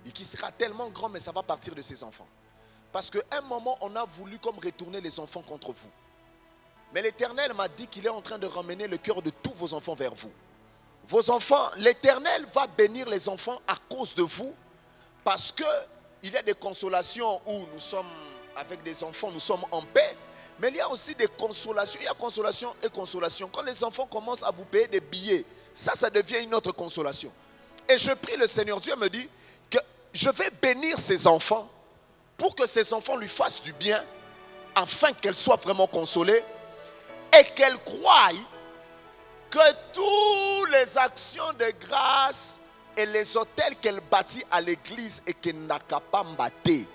et qui sera tellement grand, mais ça va partir de ses enfants. Parce qu'à un moment, on a voulu comme retourner les enfants contre vous. Mais l'Éternel m'a dit qu'il est en train de ramener le cœur de tous vos enfants vers vous. Vos enfants, l'Éternel va bénir les enfants à cause de vous, parce que il y a des consolations où nous sommes avec des enfants, nous sommes en paix. Mais il y a aussi des consolations. Il y a consolation et consolation. Quand les enfants commencent à vous payer des billets, ça devient une autre consolation. Et je prie le Seigneur, Dieu me dit que je vais bénir ces enfants pour que ces enfants lui fassent du bien, afin qu'elles soient vraiment consolées et qu'elles croient que toutes les actions de grâce et les hôtels qu'elle bâtit à l'église et qu'elle n'a qu'à pas bâtir.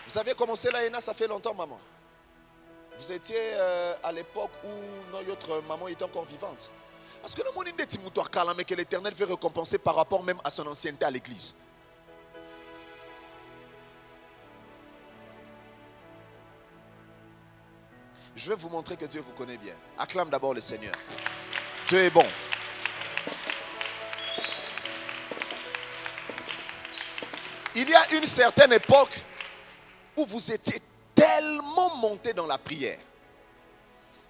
Vous avez commencé la ENA, ça fait longtemps, maman. Vous étiez à l'époque où notre maman était encore vivante. Parce que le monde est timoutoir mais que l'Éternel veut récompenser par rapport même à son ancienneté à l'église. Je vais vous montrer que Dieu vous connaît bien. Acclame d'abord le Seigneur. Dieu est bon. Il y a une certaine époque où vous étiez tellement monté dans la prière.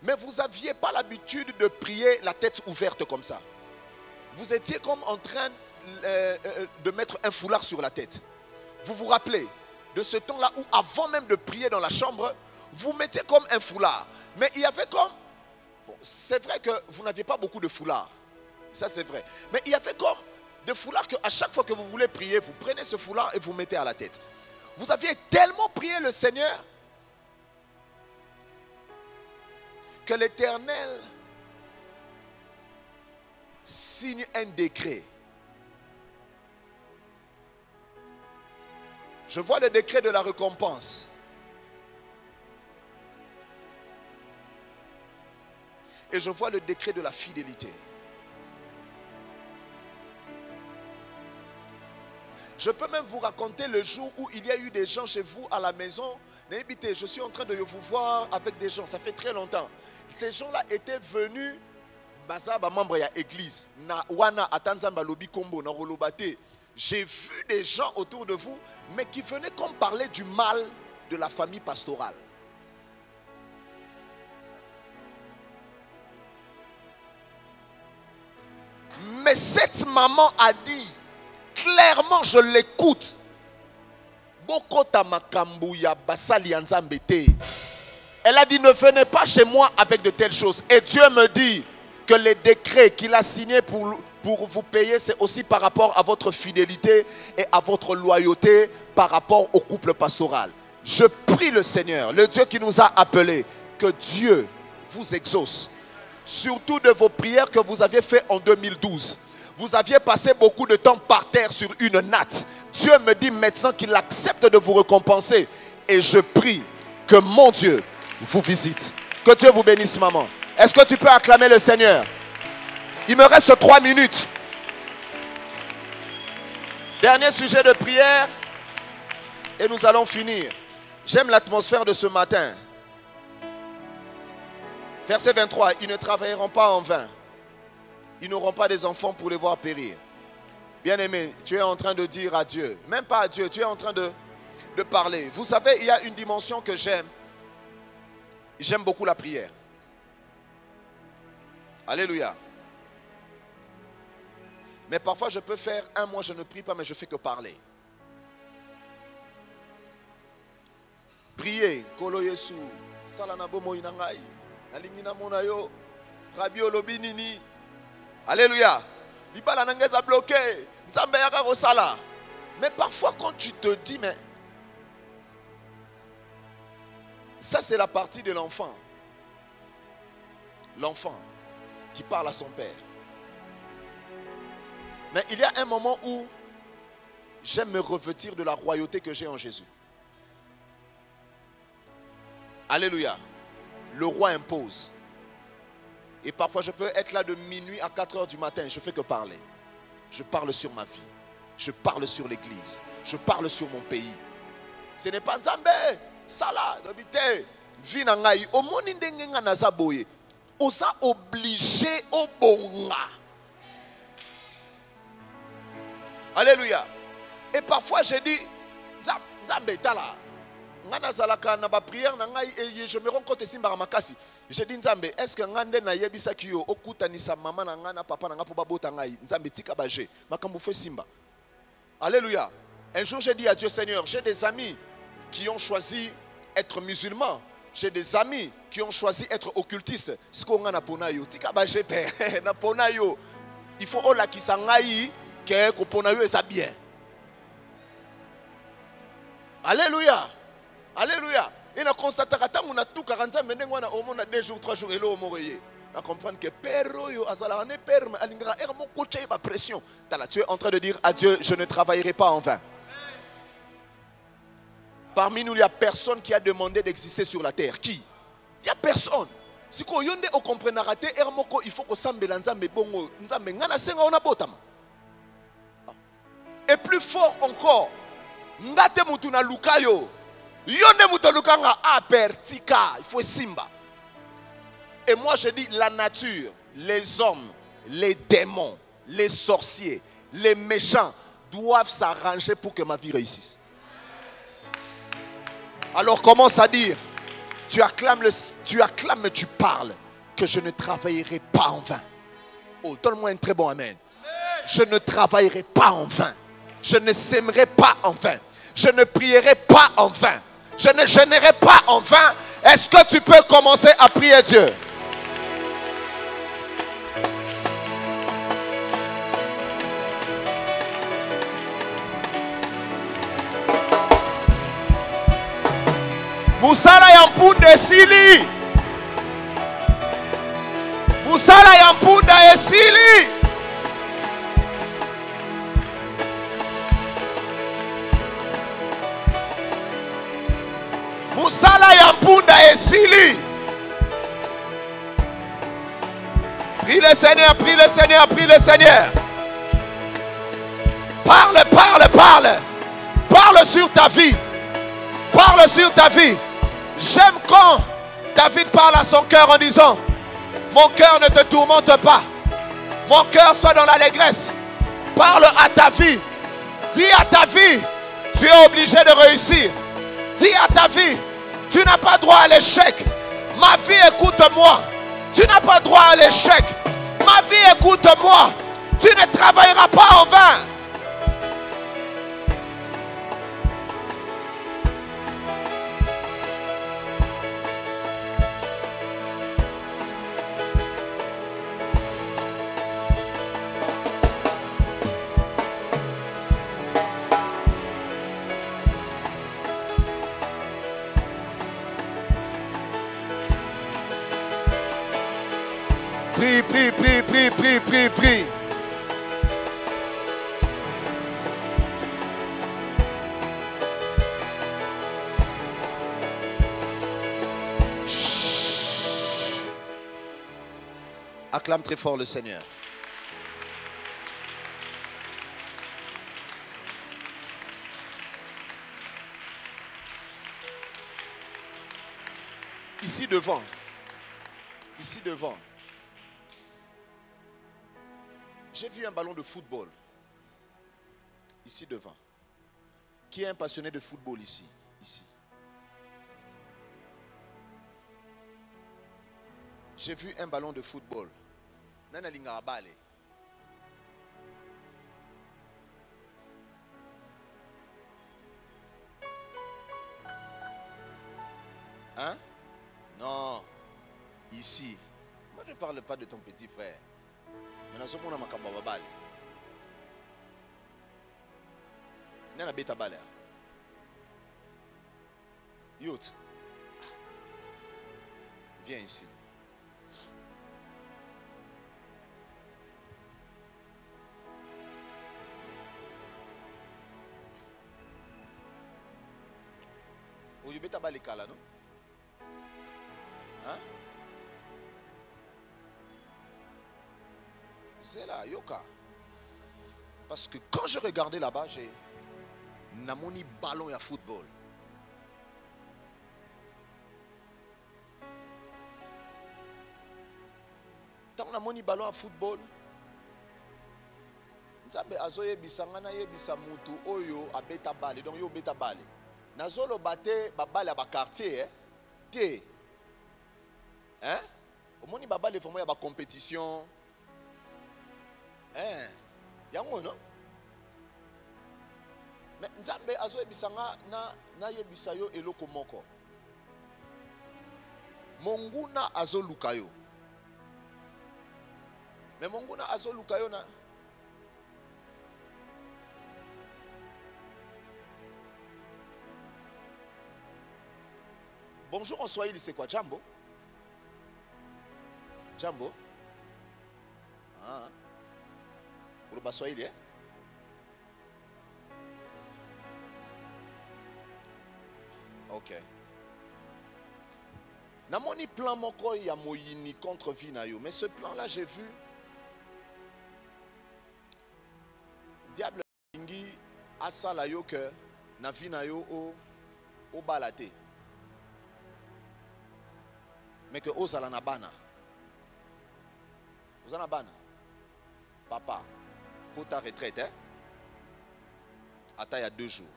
Mais vous n'aviez pas l'habitude de prier la tête ouverte comme ça. Vous étiez comme en train de mettre un foulard sur la tête. Vous vous rappelez de ce temps-là où avant même de prier dans la chambre, vous mettiez comme un foulard. Mais il y avait comme... Bon, c'est vrai que vous n'aviez pas beaucoup de foulards. Ça c'est vrai. Mais il y avait comme des foulards qu'à chaque fois que vous voulez prier, vous prenez ce foulard et vous mettez à la tête. Vous aviez tellement prié le Seigneur que l'Éternel signe un décret. Je vois le décret de la récompense. Et je vois le décret de la fidélité. Je peux même vous raconter le jour où il y a eu des gens chez vous à la maison. Je suis en train de vous voir avec des gens, ça fait très longtemps. Ces gens-là étaient venus, église, j'ai vu des gens autour de vous, mais qui venaient comme parler du mal de la famille pastorale. Mais cette maman a dit, clairement je l'écoute, elle a dit, ne venez pas chez moi avec de telles choses. Et Dieu me dit que les décrets qu'il a signés pour vous payer, c'est aussi par rapport à votre fidélité et à votre loyauté par rapport au couple pastoral. Je prie le Seigneur, le Dieu qui nous a appelés, que Dieu vous exauce. Surtout de vos prières que vous aviez fait en 2012. Vous aviez passé beaucoup de temps par terre sur une natte. Dieu me dit maintenant qu'il accepte de vous récompenser. Et je prie que mon Dieu vous visite. Que Dieu vous bénisse, maman. Est-ce que tu peux acclamer le Seigneur? Il me reste 3 minutes. Dernier sujet de prière. Et nous allons finir. J'aime l'atmosphère de ce matin. Verset 23. Ils ne travailleront pas en vain. Ils n'auront pas des enfants pour les voir périr. Bien-aimé, tu es en train de dire à Dieu. Même pas à Dieu, tu es en train de parler. Vous savez, il y a une dimension que j'aime. J'aime beaucoup la prière. Alléluia. Mais parfois je peux faire un mois, je ne prie pas, mais je fais que parler. Prier. Kolo Yesu. Salanabo moinangai. Nalingina monayo. Rabi olobinini. Alléluia. Libala nangeza bloqué. Nzambe yaka rosala. Mais parfois quand tu te dis, mais ça c'est la partie de l'enfant. L'enfant qui parle à son père. Mais il y a un moment où j'aime me revêtir de la royauté que j'ai en Jésus. Alléluia. Le roi impose. Et parfois je peux être là de minuit à 4 heures du matin et je ne fais que parler. Je parle sur ma vie. Je parle sur l'église. Je parle sur mon pays. Ce n'est pas Nzambe. Sala, dobité. Vinangai. Au monde n'dengenga nazaboye. Osa obligé au bonga. Alléluia. Et parfois j'ai dit, Nzambe tala, ngana zalaka na ba prière na ngai et je me rends compte simba makasi. J'ai dit Nzambe, est-ce que ngande na yebisa kiyo okutanisa mama na ngana papa na nga po babota ngai, Nzambe tika baje, makambu fe simba. Alléluia. Un jour j'ai dit à Dieu Seigneur, j'ai des amis qui ont choisi être musulmans. J'ai des amis qui ont choisi être occultistes. Ce qu'on a na ponayo, tika baje pe na ponayo. Il faut ola ki sangai que ko ponayo est bien. Alléluia. Alléluia. Et on constate que on a tout 45 minutes, on a 2 jours, 3 jours et l'eau mourir. On comprend que père yo azala ne père mais alingra er mon coach ba pression. Tu es en train de dire à Dieu, je ne travaillerai pas en vain. Parmi nous, il n'y a personne qui a demandé d'exister sur la terre. Qui? Il n'y a personne. Si on yonde au comprendre raté ermoko, il faut que sambela nzambe bongo nzambe ngana senga ona botama. Et plus fort encore, ngate mutu na lukayo. Yonde mutu lukanga apertika, il faut simba. Et moi je dis la nature, les hommes, les démons, les sorciers, les méchants doivent s'arranger pour que ma vie réussisse. Alors commence à dire, tu acclames mais tu parles, que je ne travaillerai pas en vain. Oh, donne-moi un très bon amen. Je ne travaillerai pas en vain. Je ne sèmerai pas en vain. Je ne prierai pas en vain. Je ne jeûnerai pas en vain. Est-ce que tu peux commencer à prier Dieu? Musala yampunda esili. Musala yampunda esili. Musala yampunda esili. Prie le Seigneur, prie le Seigneur, prie le Seigneur. Parle, parle, parle. Parle sur ta vie. Parle sur ta vie. J'aime quand David parle à son cœur en disant, mon cœur ne te tourmente pas. Mon cœur soit dans l'allégresse. Parle à ta vie. Dis à ta vie, tu es obligé de réussir. Dis à ta vie, tu n'as pas droit à l'échec. Ma vie, écoute-moi. Tu n'as pas droit à l'échec. Ma vie, écoute-moi. Tu ne travailleras pas en vain. Prie, prie, prie, prie, prie, prie, prie. Chut. Acclame très fort le Seigneur. Ici devant. Ici devant. J'ai vu un ballon de football, ici devant. Qui est un passionné de football ici? Ici. J'ai vu un ballon de football. Nana linga bale. Hein? Non. Ici. Moi je ne parle pas de ton petit frère. Mais nous sommes makamba babale. Nana beta bale. Youth. Viens ici. Ou you beta bale kala, non? Hein? C'est là, Yoka. Parce que quand je regardais là-bas, j'ai namoni ballon et football. Tant namoni ballon à football, Nzambe azoye bisanga na yebisa mutu oyo abeta bale donc yo beta bale nazolo bate babale ba quartier te hein omoni babale vraiment ya ba compétition yango no mais Nzambe azoye bisanga na yebisa yo eloko moko monguna azoluka yo mais monguna azoluka yo na bonjour en Swahili, c'est quoi? Jambo? Jambo? Ah. Pour le Swahili, hein? Ok. Na moni plan moko ya moyini contre Vinayo. Mais ce plan-là, j'ai vu. Diable ingi asala yo que na Vinayo o balate. Mais que ozala na bana. Ozala na bana. Papa, pour ta retraite, hein? Attends, il y a 2 jours.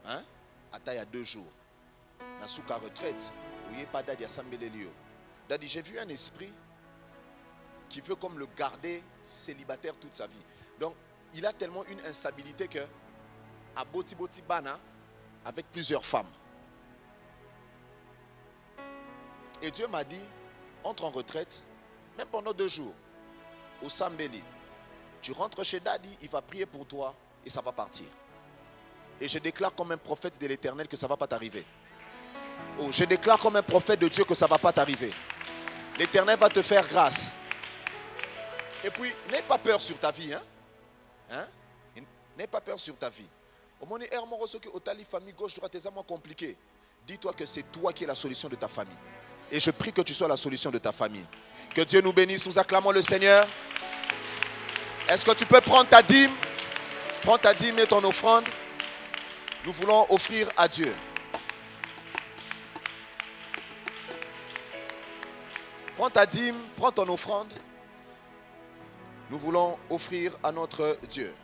Hein? Attends, il y a 2 jours. Na souka retraite, où il n'y a pas d'adi à Sambelelio. Dadi, j'ai vu un esprit qui veut comme le garder célibataire toute sa vie. Donc, il a tellement une instabilité que à Boti Boti Bana, avec plusieurs femmes. Et Dieu m'a dit, entre en retraite, même pendant 2 jours, au Sambeli. Tu rentres chez Daddy, il va prier pour toi et ça va partir. Et je déclare comme un prophète de l'Éternel que ça ne va pas t'arriver. Oh, je déclare comme un prophète de Dieu que ça ne va pas t'arriver. L'Éternel va te faire grâce. Et puis, n'aie pas peur sur ta vie. Hein? N'aie pas peur sur ta vie. Au moment où tu as famille gauche, droite, c'est moins compliqué. Dis-toi que c'est toi qui es la solution de ta famille. Et je prie que tu sois la solution de ta famille. Que Dieu nous bénisse. Nous acclamons le Seigneur. Est-ce que tu peux prendre ta dîme? Prends ta dîme et ton offrande. Nous voulons offrir à Dieu. Prends ta dîme, prends ton offrande. Nous voulons offrir à notre Dieu.